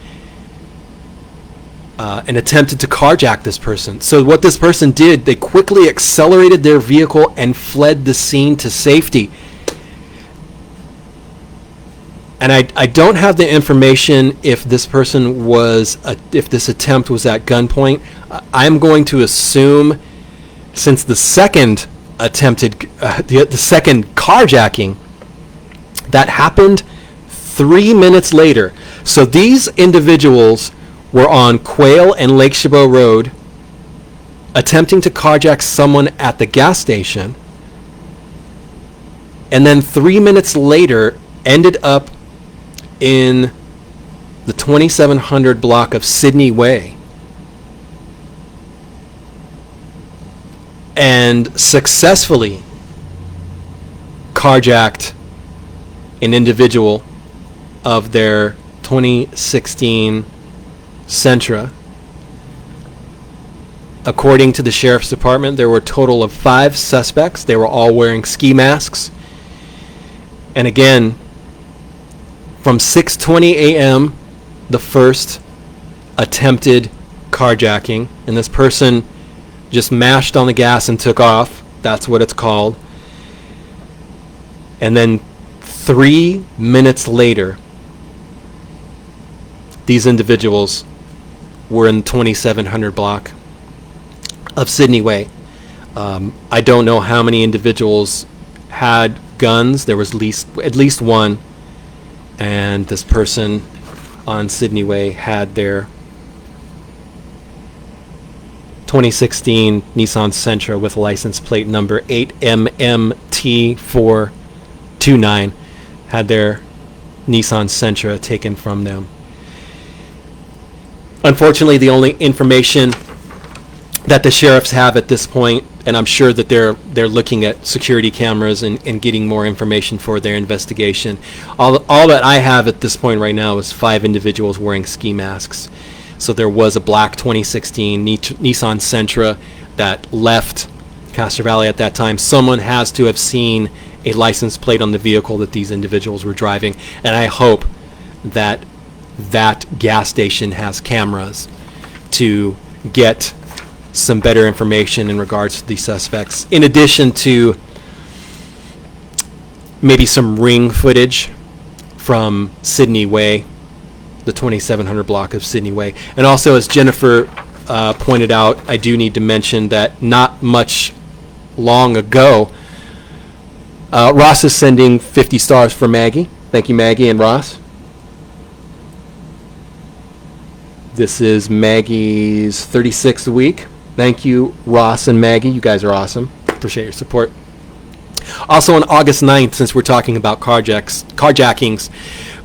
[SPEAKER 1] and attempted to carjack this person. So what this person did, they quickly accelerated their vehicle and fled the scene to safety. And I don't have the information if this person if this attempt was at gunpoint. I'm going to assume, since the second the second carjacking that happened 3 minutes later. So these individuals were on Quail and Lake Chabot Road attempting to carjack someone at the gas station, and then 3 minutes later ended up in the 2700 block of Sydney Way and successfully carjacked an individual of their 2016 Sentra. According to the Sheriff's Department, there were a total of 5 suspects. They were all wearing ski masks. And again, from 6:20 a.m., the first attempted carjacking, and this person just mashed on the gas and took off. That's what it's called. And then 3 minutes later, these individuals were in the 2700 block of Sydney Way. I don't know how many individuals had guns. There was at least one, and this person on Sydney Way had their 2016 Nissan Sentra with license plate number 8MMT429, had their Nissan Sentra taken from them. Unfortunately, the only information that the sheriffs have at this point, and I'm sure that they're looking at security cameras and getting more information for their investigation. All that I have at this point right now is 5 individuals wearing ski masks. So there was a black 2016 Nissan Sentra that left Castro Valley at that time. Someone has to have seen a license plate on the vehicle that these individuals were driving, and I hope that that gas station has cameras to get some better information in regards to these suspects, in addition to maybe some ring footage from Sydney Way, the 2700 block of Sydney Way. And also, as Jennifer pointed out, I do need to mention that not much long ago, Ross is sending 50 stars for Maggie. Thank you, Maggie and Ross. This is Maggie's 36th week. Thank you, Ross and Maggie. You guys are awesome. Appreciate your support. Also on August 9th, since we're talking about carjackings,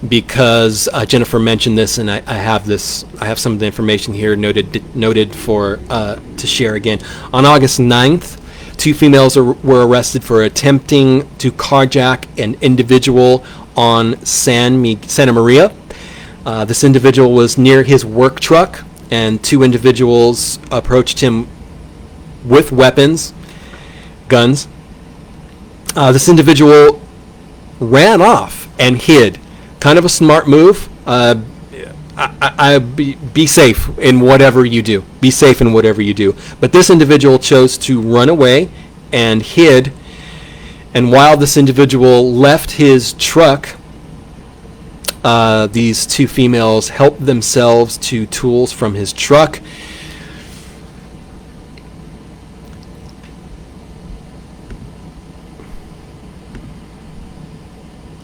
[SPEAKER 1] because Jennifer mentioned this, and I have some of the information here noted for to share again. On August 9th, 2 females were arrested for attempting to carjack an individual on Santa Maria. This individual was near his work truck, and 2 individuals approached him with weapons, guns. This individual ran off and hid. Kind of a smart move. Be safe in whatever you do. Be safe in whatever you do. But this individual chose to run away and hid. And while this individual left his truck, these 2 females helped themselves to tools from his truck.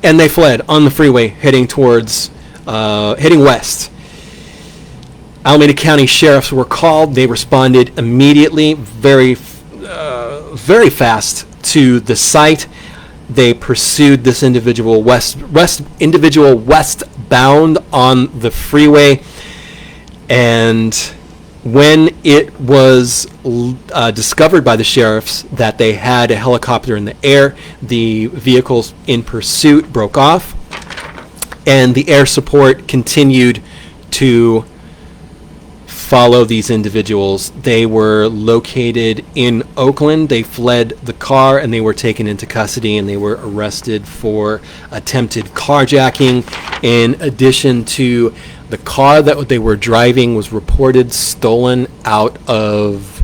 [SPEAKER 1] And they fled on the freeway, heading west. Alameda County sheriffs were called. They responded immediately, very fast to the site. They pursued this individual westbound on the freeway, and when it was discovered by the sheriffs that they had a helicopter in the air, the vehicles in pursuit broke off, and the air support continued to follow these individuals. They were located in Oakland. They fled the car, and they were taken into custody, and they were arrested for attempted carjacking. In addition to the car that they were driving was reported stolen out of,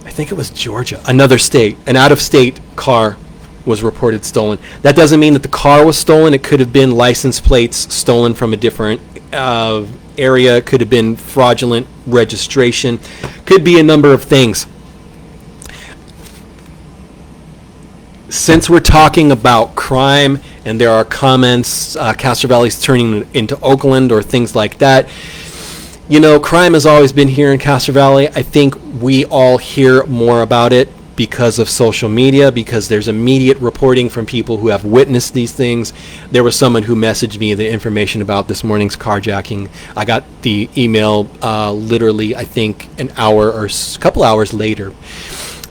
[SPEAKER 1] I think it was Georgia, another state. An out-of-state car was reported stolen. That doesn't mean that the car was stolen. It could have been license plates stolen from a different area. It could have been fraudulent registration. Could be a number of things. Since we're talking about crime and there are comments, Castro Valley's turning into Oakland or things like that, you know, crime has always been here in Castro Valley. I think we all hear more about it because of social media, because there's immediate reporting from people who have witnessed these things. There was someone who messaged me the information about this morning's carjacking. I got the email literally, I think, an hour or a couple hours later.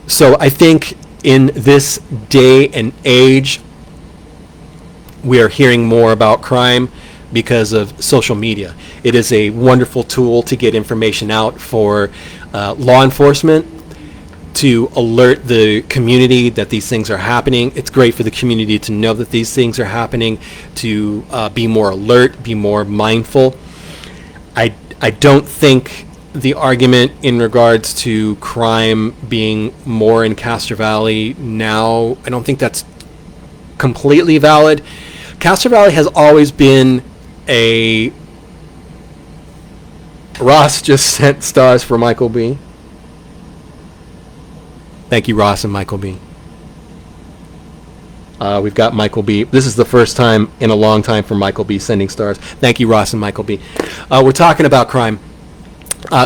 [SPEAKER 1] So I think in this day and age, we are hearing more about crime because of social media. It is a wonderful tool to get information out for law enforcement, to alert the community that these things are happening. It's great for the community to know that these things are happening, to be more alert, be more mindful. I don't think the argument in regards to crime being more in Castro Valley now, I don't think that's completely valid. Castro Valley has always been a... Ross just sent stars for Michael B. Thank you, Ross and Michael B. We've got Michael B. This is the first time in a long time for Michael B sending stars. Thank you, Ross and Michael B. We're talking about crime.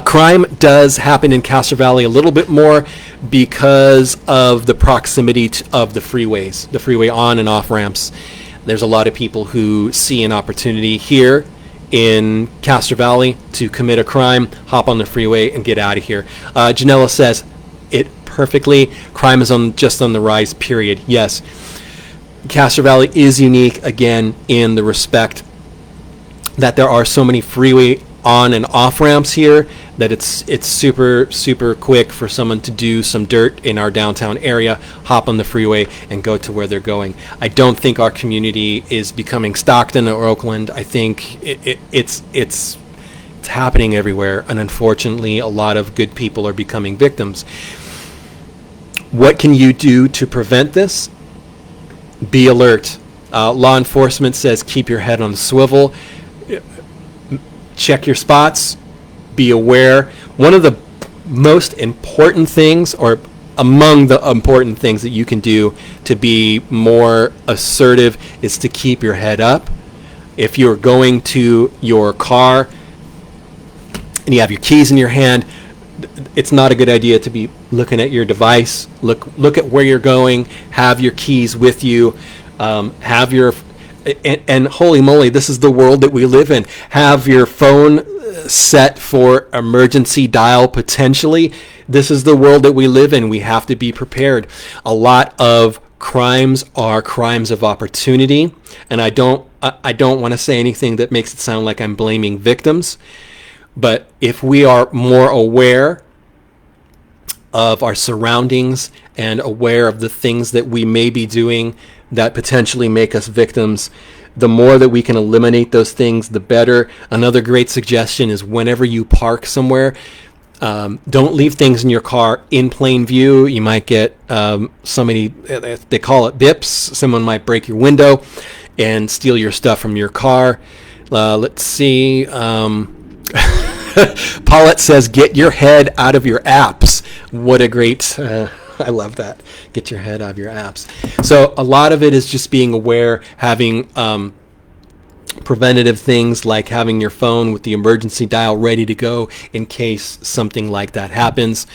[SPEAKER 1] Crime does happen in Castro Valley a little bit more because of the proximity of the freeways, the freeway on and off ramps. There's a lot of people who see an opportunity here in Castro Valley to commit a crime, hop on the freeway, and get out of here. Janella says it perfectly. Crime is just on the rise, period. Yes. Castro Valley is unique, again, in the respect that there are so many freeway on and off ramps here that it's super, super quick for someone to do some dirt in our downtown area, hop on the freeway, and go to where they're going. I don't think our community is becoming Stockton or Oakland. I think it's happening everywhere, and unfortunately, a lot of good people are becoming victims. What can you do to prevent this? Be alert. Law enforcement says keep your head on the swivel. Check your spots. Be aware. One of the most important things, or among the important things that you can do to be more assertive, is to keep your head up. If you're going to your car and you have your keys in your hand, it's not a good idea to be looking at your device. Look at where you're going. Have your keys with you. Have your and holy moly, this is the world that we live in. Have your phone set for emergency dial potentially. This is the world that we live in. We have to be prepared. A lot of crimes are crimes of opportunity, and I don't want to say anything that makes it sound like I'm blaming victims. But if we are more aware of our surroundings and aware of the things that we may be doing that potentially make us victims, the more that we can eliminate those things, the better. Another great suggestion is whenever you park somewhere, don't leave things in your car in plain view. You might get somebody, they call it bips. Someone might break your window and steal your stuff from your car. Let's see. Paulette says, get your head out of your apps. What a great, I love that. Get your head out of your apps. So a lot of it is just being aware, having preventative things like having your phone with the emergency dial ready to go in case something like that happens.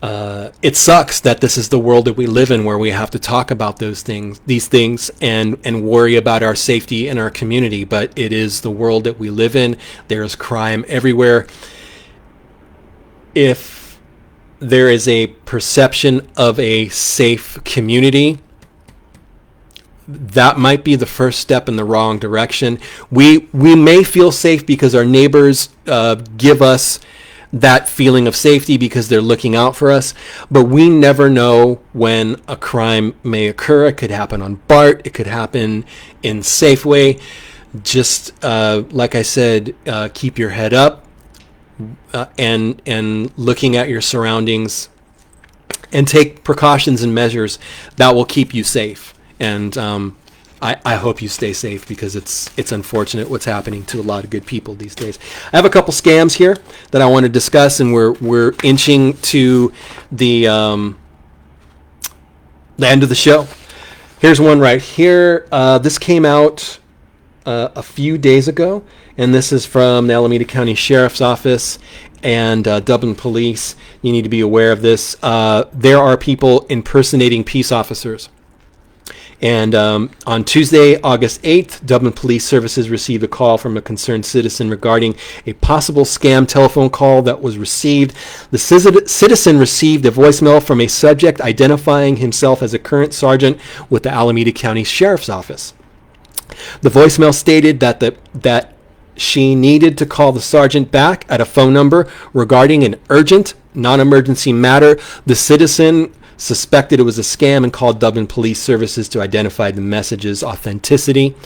[SPEAKER 1] It sucks that this is the world that we live in, where we have to talk about these things, and worry about our safety in our community. But it is the world that we live in. There's crime everywhere. If there is a perception of a safe community, that might be the first step in the wrong direction. We may feel safe because our neighbors give us that feeling of safety because they're looking out for us, but we never know when a crime may occur. It could happen on BART. It could happen in Safeway. Just like I said, keep your head up and looking at your surroundings, and take precautions and measures that will keep you safe. And I hope you stay safe, because it's unfortunate what's happening to a lot of good people these days. I have a couple scams here that I want to discuss, and we're inching to the end of the show. Here's one right here. This came out a few days ago, and this is from the Alameda County Sheriff's Office and Dublin Police. You need to be aware of this. There are people impersonating peace officers. And on Tuesday, August 8th, Dublin Police Services received a call from a concerned citizen regarding a possible scam telephone call that was received. The citizen received a voicemail from a subject identifying himself as a current sergeant with the Alameda County Sheriff's Office. The voicemail stated that she needed to call the sergeant back at a phone number regarding an urgent, non-emergency matter. The citizen suspected it was a scam and called Dublin Police Services to identify the message's authenticity.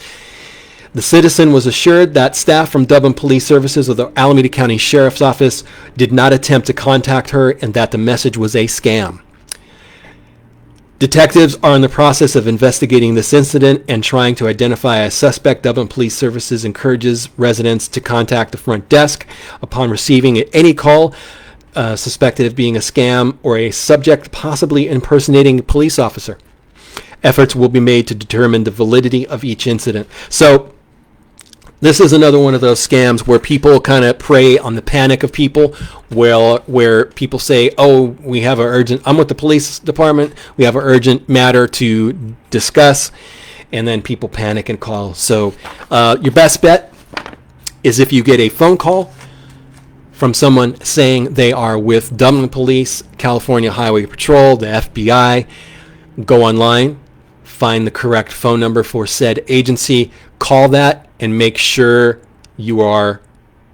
[SPEAKER 1] The citizen was assured that staff from Dublin Police Services of the Alameda County Sheriff's Office did not attempt to contact her, and that the message was a scam. Detectives are in the process of investigating this incident and trying to identify a suspect. Dublin Police Services encourages residents to contact the front desk upon receiving any call suspected of being a scam or a subject possibly impersonating a police officer. Efforts will be made to determine the validity of each incident. So this is another one of those scams where people kind of prey on the panic of people, where people say, oh, we have an urgent, I'm with the police department, we have an urgent matter to discuss, and then people panic and call. So your best bet is if you get a phone call from someone saying they are with Dublin Police, California Highway Patrol, the FBI, go online, find the correct phone number for said agency, call that, and make sure you are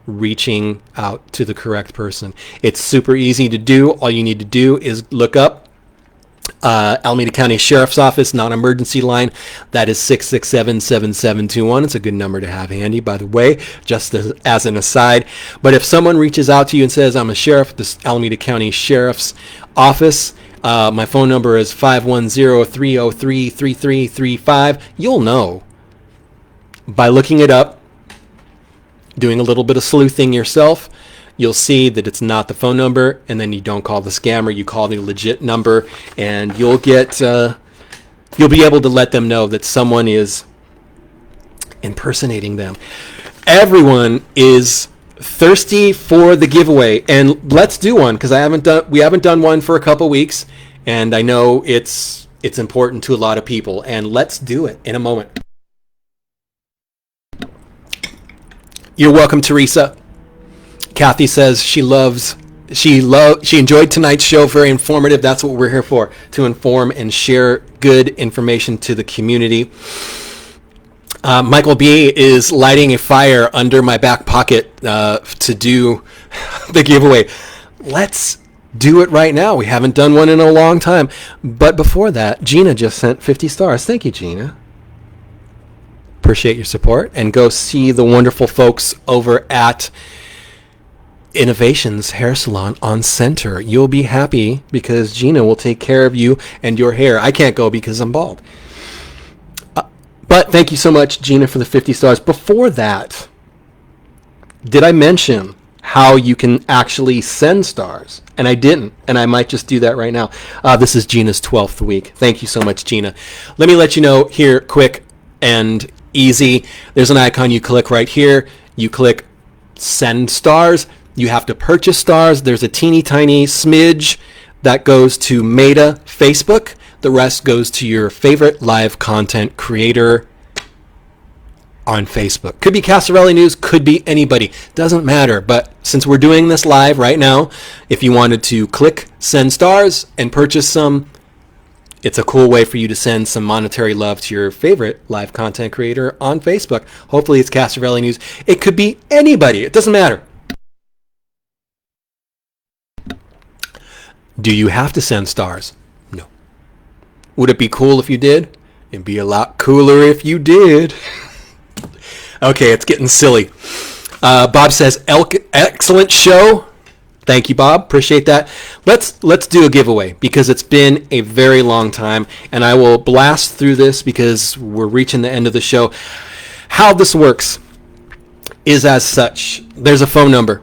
[SPEAKER 1] reaching out to the correct person. It's super easy to do. All you need to do is look up Alameda County Sheriff's Office non-emergency line. That is 667-7721. It's a good number to have handy, by the way, just as an aside. But if someone reaches out to you and says, I'm a sheriff, this Alameda County Sheriff's Office, my phone number is 510-303-3335, you'll know by looking it up, doing a little bit of sleuthing yourself. You'll see that it's not the phone number, and then you don't call the scammer, you call the legit number, and you'll get, you'll be able to let them know that someone is impersonating them. Everyone is thirsty for the giveaway, and let's do one, because we haven't done one for a couple weeks, and I know it's important to a lot of people, and let's do it in a moment. You're welcome, Teresa. Kathy says she enjoyed tonight's show, very informative. That's what we're here for, to inform and share good information to the community. Michael B. is lighting a fire under my back pocket to do the giveaway. Let's do it right now. We haven't done one in a long time. But before that, Gina just sent 50 stars. Thank you, Gina. Appreciate your support. And go see the wonderful folks over at Innovations Hair Salon on Center. You'll be happy because Gina will take care of you and your hair. I can't go because I'm bald. But thank you so much, Gina, for the 50 stars. Before that, did I mention how you can actually send stars? And I didn't, and I might just do that right now. This is Gina's 12th week. Thank you so much, Gina. Let me let you know here, quick and easy. There's an icon you click right here. You click send stars. You have to purchase stars. There's a teeny tiny smidge that goes to Meta Facebook. The rest goes to your favorite live content creator on Facebook. Could be Castro News, could be anybody. Doesn't matter. But since we're doing this live right now, if you wanted to click send stars and purchase some, it's a cool way for you to send some monetary love to your favorite live content creator on Facebook. Hopefully it's Castro News. It could be anybody. It doesn't matter. Do you have to send stars? No. Would it be cool if you did? It'd be a lot cooler if you did. Okay, it's getting silly. Bob says, excellent show. Thank you, Bob. Appreciate that. Let's do a giveaway because it's been a very long time, and I will blast through this because we're reaching the end of the show. How this works is as such. There's a phone number.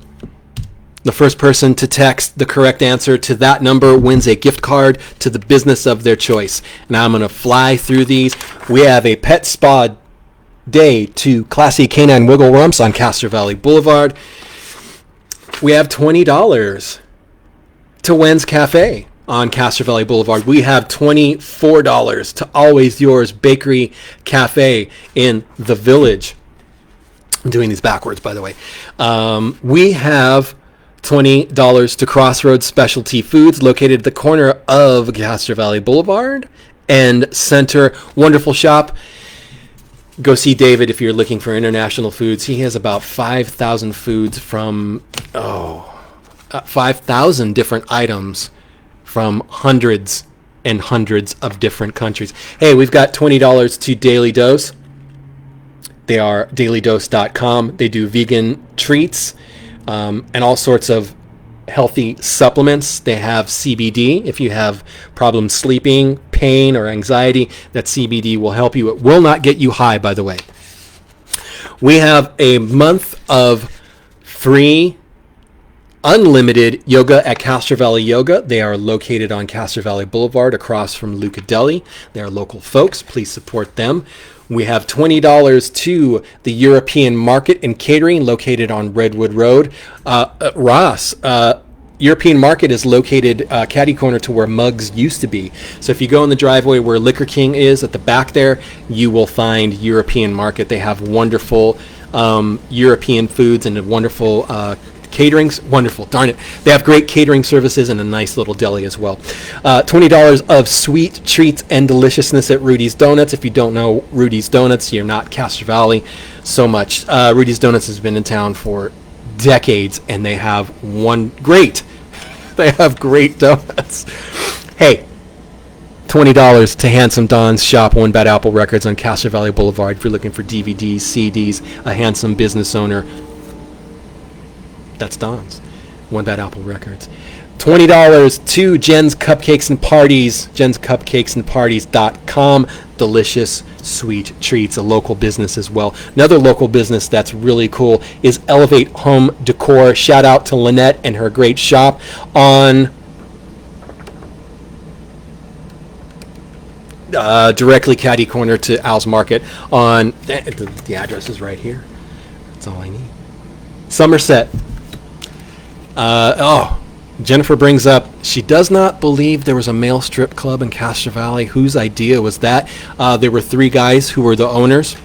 [SPEAKER 1] The first person to text the correct answer to that number wins a gift card to the business of their choice. Now I'm going to fly through these. We have a pet spa day to Classy Canine Wiggle Rumps on Castro Valley Boulevard. We have $20 to Wen's Cafe on Castro Valley Boulevard. We have $24 to Always Yours Bakery Cafe in the Village. I'm doing these backwards, by the way. We have $20 to Crossroads Specialty Foods, located at the corner of Castro Valley Boulevard and Center. Wonderful shop. Go see David if you're looking for international foods. He has about 5,000 foods from 5,000 different items from hundreds and hundreds of different countries. Hey, we've got $20 to Daily Dose. They are dailydose.com. They do vegan treats and all sorts of healthy supplements. They have CBD. If you have problems sleeping, pain, or anxiety, that CBD will help you. It will not get you high, by the way. We have a month of free unlimited yoga at Castro Valley Yoga. They are located on Castro Valley Boulevard across from Luca Deli. They are local folks. Please support them. We have $20 to the European Market and Catering located on Redwood Road. Ross, European Market is located catty corner to where Muggs used to be. So if you go in the driveway where Liquor King is at the back there, you will find European Market. They have wonderful European foods and a wonderful caterings. Wonderful. Darn it. They have great catering services and a nice little deli as well. $20 of sweet treats and deliciousness at Rudy's Donuts. If you don't know Rudy's Donuts, you're not Castro Valley so much. Rudy's Donuts has been in town for decades, and they have they have great donuts. Hey, $20 to Handsome Don's shop, One Bad Apple Records on Castro Valley Boulevard. If you're looking for DVDs, CDs, a handsome business owner, that's Don's, One Bad Apple Records. $20 to Jen's Cupcakes and Parties, jenscupcakesandparties.com. Delicious sweet treats, a local business as well. Another local business that's really cool is Elevate Home Decor. Shout out to Lynette and her great shop on directly catty corner to Al's Market. On the address is right here. That's all I need. Somerset. Jennifer brings up, she does not believe there was a male strip club in Castro Valley. Whose idea was that? There were 3 guys who were the owners,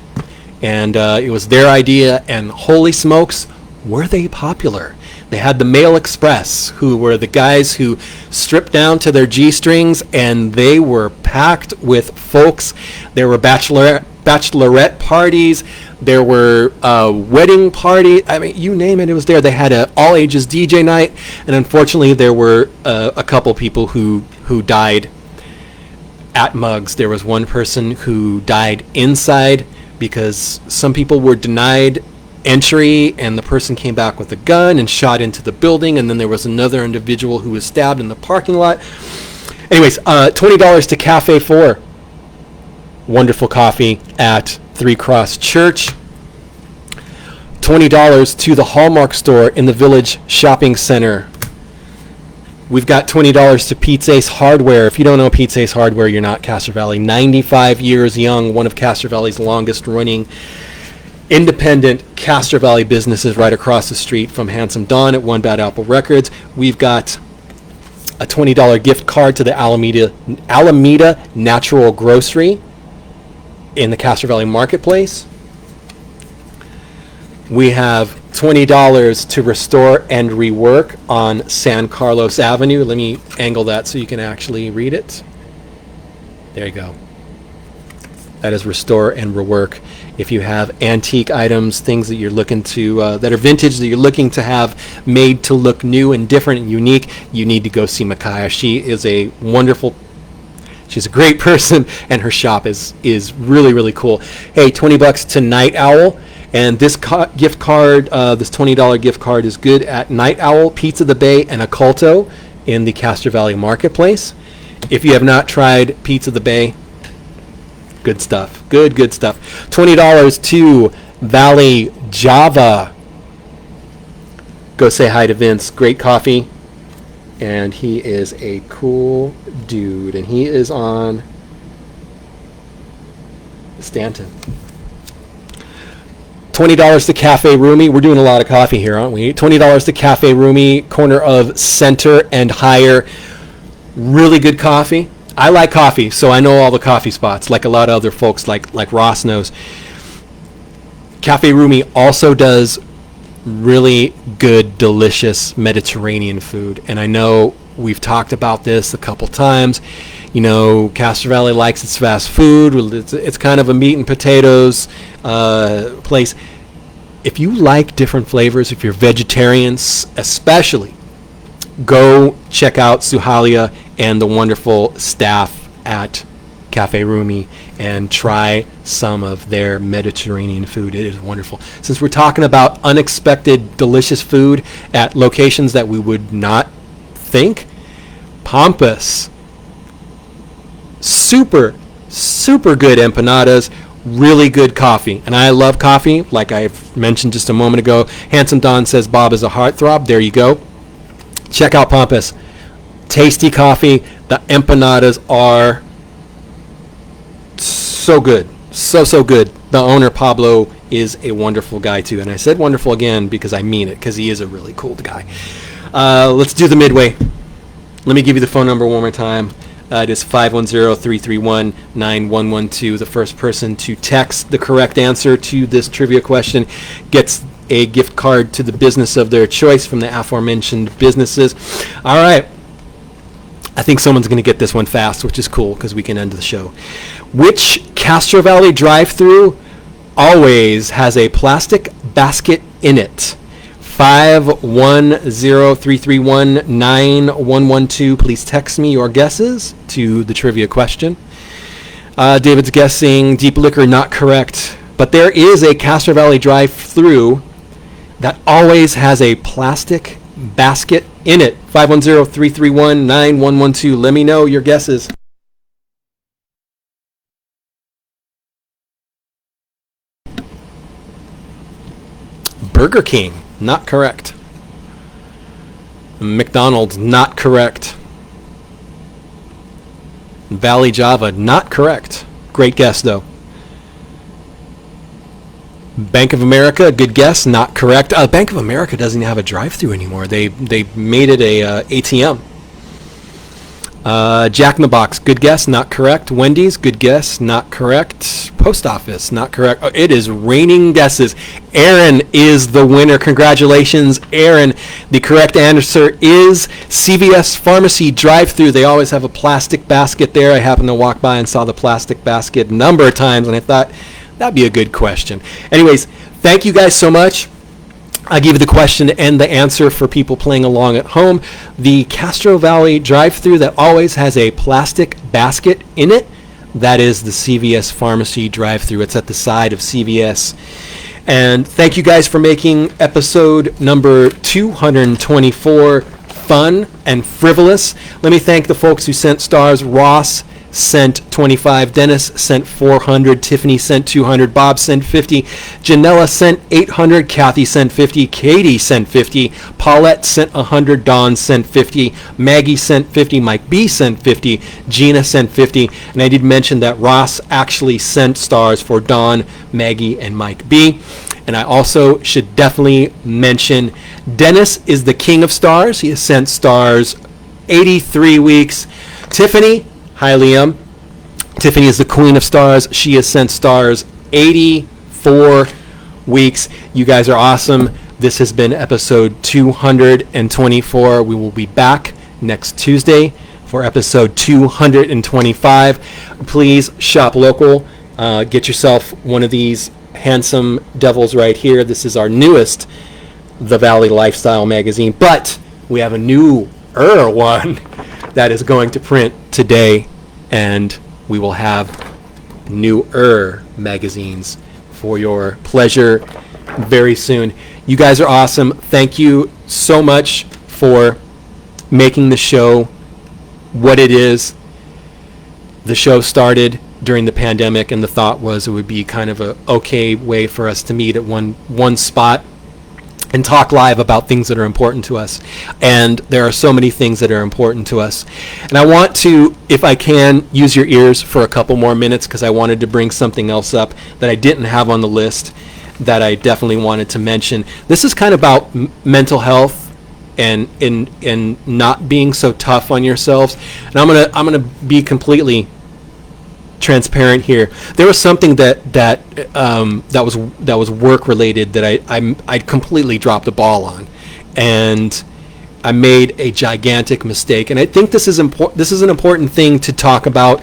[SPEAKER 1] and it was their idea, and holy smokes, were they popular. They had the Male Express, who were the guys who stripped down to their G-strings, and they were packed with folks. There were bachelorette parties. There were wedding parties. I mean, you name it, it was there. They had an all-ages DJ night, and unfortunately, there were a couple people who died at Mugs. There was one person who died inside because some people were denied entry, and the person came back with a gun and shot into the building, and then there was another individual who was stabbed in the parking lot. Anyways, $20 to Cafe 4. Wonderful coffee at 3 Cross Church. $20 to the Hallmark store in the Village Shopping Center. We've got $20 to Pete's Ace Hardware. If you don't know Pete's Ace Hardware, you're not Castro Valley. 95 years young, one of Castro Valley's longest running independent Castro Valley businesses, right across the street from Handsome Don at One Bad Apple Records. We've got a $20 gift card to the Alameda Natural Grocery in the Castro Valley Marketplace. We have $20 to Restore and Rework on San Carlos Avenue. Let me angle that so you can actually read it. There you go. That is Restore and Rework. If you have antique items, things that you're looking to, that are vintage, that you're looking to have made to look new and different and unique, you need to go see Micaiah. She is a wonderful, she's a great person, and her shop is really, really cool. Hey, $20 to Night Owl. And this gift card, this $20 gift card is good at Night Owl, Pizza the Bay, and Occulto in the Castro Valley Marketplace. If you have not tried Pizza the Bay, good stuff. Good stuff. $20 to Valley Java. Go say hi to Vince. Great coffee. And he is a cool dude. And he is on Stanton. $20 to Cafe Rumi. We're doing a lot of coffee here, aren't we? $20 to Cafe Rumi, corner of Center and Higher. Really good coffee. I like coffee, so I know all the coffee spots, like a lot of other folks, like Ross knows. Cafe Rumi also does really good, delicious Mediterranean food. And I know we've talked about this a couple times. You know, Castro Valley likes its fast food. It's kind of a meat and potatoes place. If you like different flavors, if you're vegetarians especially, go check out Suhalia and the wonderful staff at Cafe Rumi and try some of their Mediterranean food. It is wonderful. Since we're talking about unexpected, delicious food at locations that we would not think, Pampas. Super good empanadas, really good coffee. And I love coffee, like I've mentioned just a moment ago. Handsome Don says Bob is a heartthrob. There you go. Check out Pampas. Tasty coffee. The empanadas are so good. So good. The owner, Pablo, is a wonderful guy too. And I said wonderful again because I mean it, because he is a really cool guy. Let's do the midway. Let me give you the phone number one more time. It is 510-331-9112. The first person to text the correct answer to this trivia question gets a gift card to the business of their choice from the aforementioned businesses. All right. I think someone's going to get this one fast, which is cool because we can end the show. Which Castro Valley drive-thru always has a plastic basket in it 510-331-9112. Please text me your guesses to the trivia question. David's guessing Deep Liquor, not correct. But there is a Castro Valley drive-through that always has a plastic basket in it. 510-331-9112. Let me know your guesses. Burger King, not correct. McDonald's, not correct. Valley Java, not correct. Great guess, though. Bank of America, good guess, not correct. Bank of America doesn't have a drive-through anymore. They made it a ATM. Jack in the Box, good guess, not correct. Wendy's, good guess, not correct. Post Office, not correct. Oh, it is raining guesses. Aaron is the winner. Congratulations, Aaron. The correct answer is CVS Pharmacy drive-through. They always have a plastic basket there. I happened to walk by and saw the plastic basket a number of times, and I thought that'd be a good question. Anyways, thank you guys so much. I'll give you the question and the answer for people playing along at home. The Castro Valley drive-thru that always has a plastic basket in it, that is the CVS Pharmacy drive-thru. It's at the side of CVS. And thank you guys for making episode number 224 fun and frivolous. Let me thank the folks who sent stars. Ross sent 25, Dennis sent 400, Tiffany sent 200, Bob sent 50, Janella sent 800, Kathy sent 50, Katie sent 50, Paulette sent 100, Dawn sent 50, Maggie sent 50, Mike B sent 50, Gina sent 50, and I did mention that Ross actually sent stars for Dawn, Maggie, and Mike B. And I also should definitely mention Dennis is the king of stars. He has sent stars 83 weeks. Tiffany, hi, Liam. Tiffany is the queen of stars. She has sent stars 84 weeks. You guys are awesome. This has been episode 224. We will be back next Tuesday for episode 225. Please shop local. Get yourself one of these handsome devils right here. This is our newest The Valley Lifestyle magazine, but we have a newer one that is going to print today, and we will have newer magazines for your pleasure very soon. You guys are awesome. Thank you so much for making the show what it is. The show started during the pandemic, and the thought was it would be kind of a okay way for us to meet at one spot and talk live about things that are important to us. And there are so many things that are important to us. And I want to, if I can, use your ears for a couple more minutes, because I wanted to bring something else up that I didn't have on the list that I definitely wanted to mention. This is kind of about mental health and not being so tough on yourselves. And I'm gonna be completely transparent here. There was something that was work related that I completely dropped the ball on, and I made a gigantic mistake. And I think this is important. This is an important thing to talk about,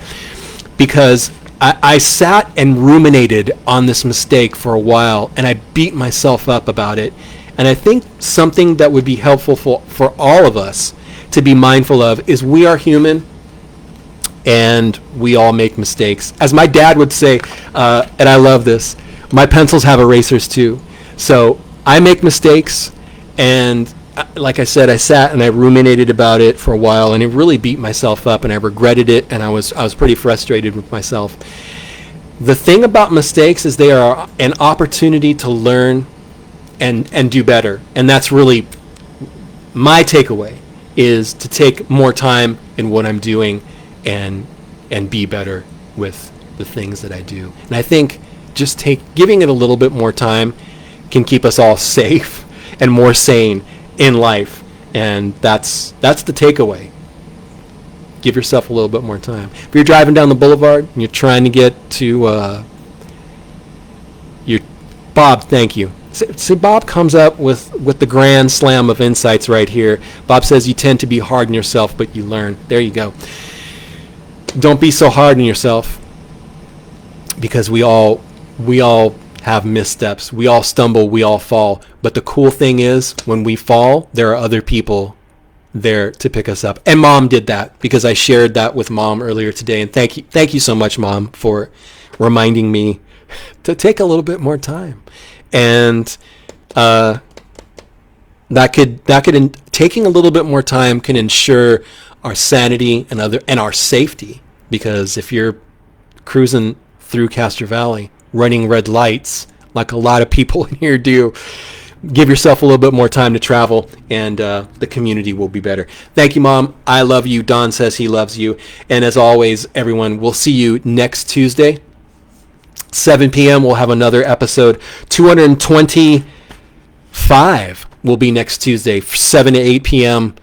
[SPEAKER 1] because I sat and ruminated on this mistake for a while, and I beat myself up about it. And I think something that would be helpful for all of us to be mindful of is we are human, and we all make mistakes. As my dad would say, and I love this, my pencils have erasers too. So I make mistakes, and like I said, I sat and I ruminated about it for a while, and it really beat myself up, and I regretted it, and I was pretty frustrated with myself. The thing about mistakes is they are an opportunity to learn and do better. And that's really my takeaway, is to take more time in what I'm doing and be better with the things that I do. And I think just giving it a little bit more time can keep us all safe and more sane in life. And that's the takeaway. Give yourself a little bit more time. If you're driving down the boulevard and you're trying to get to Bob, thank you. See, Bob comes up with the grand slam of insights right here. Bob says you tend to be hard on yourself, but you learn. There you go. Don't be so hard on yourself, because we all have missteps. We all stumble, we all fall. But the cool thing is, when we fall, there are other people there to pick us up. And Mom did that, because I shared that with Mom earlier today. And thank you so much, Mom, for reminding me to take a little bit more time. And taking a little bit more time can ensure our sanity and our safety. Because if you're cruising through Castro Valley, running red lights, like a lot of people in here do, give yourself a little bit more time to travel, and the community will be better. Thank you, Mom. I love you. Don says he loves you. And as always, everyone, we'll see you next Tuesday, 7 p.m. We'll have another episode. 225 will be next Tuesday, 7 to 8 p.m.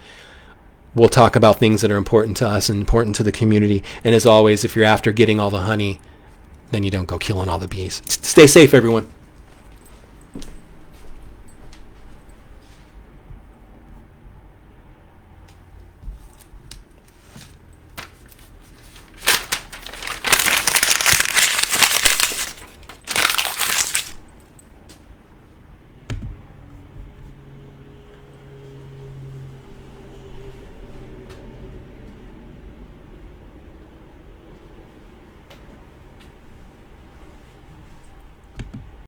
[SPEAKER 1] We'll talk about things that are important to us and important to the community. And as always, if you're after getting all the honey, then you don't go killing all the bees. Stay safe, everyone.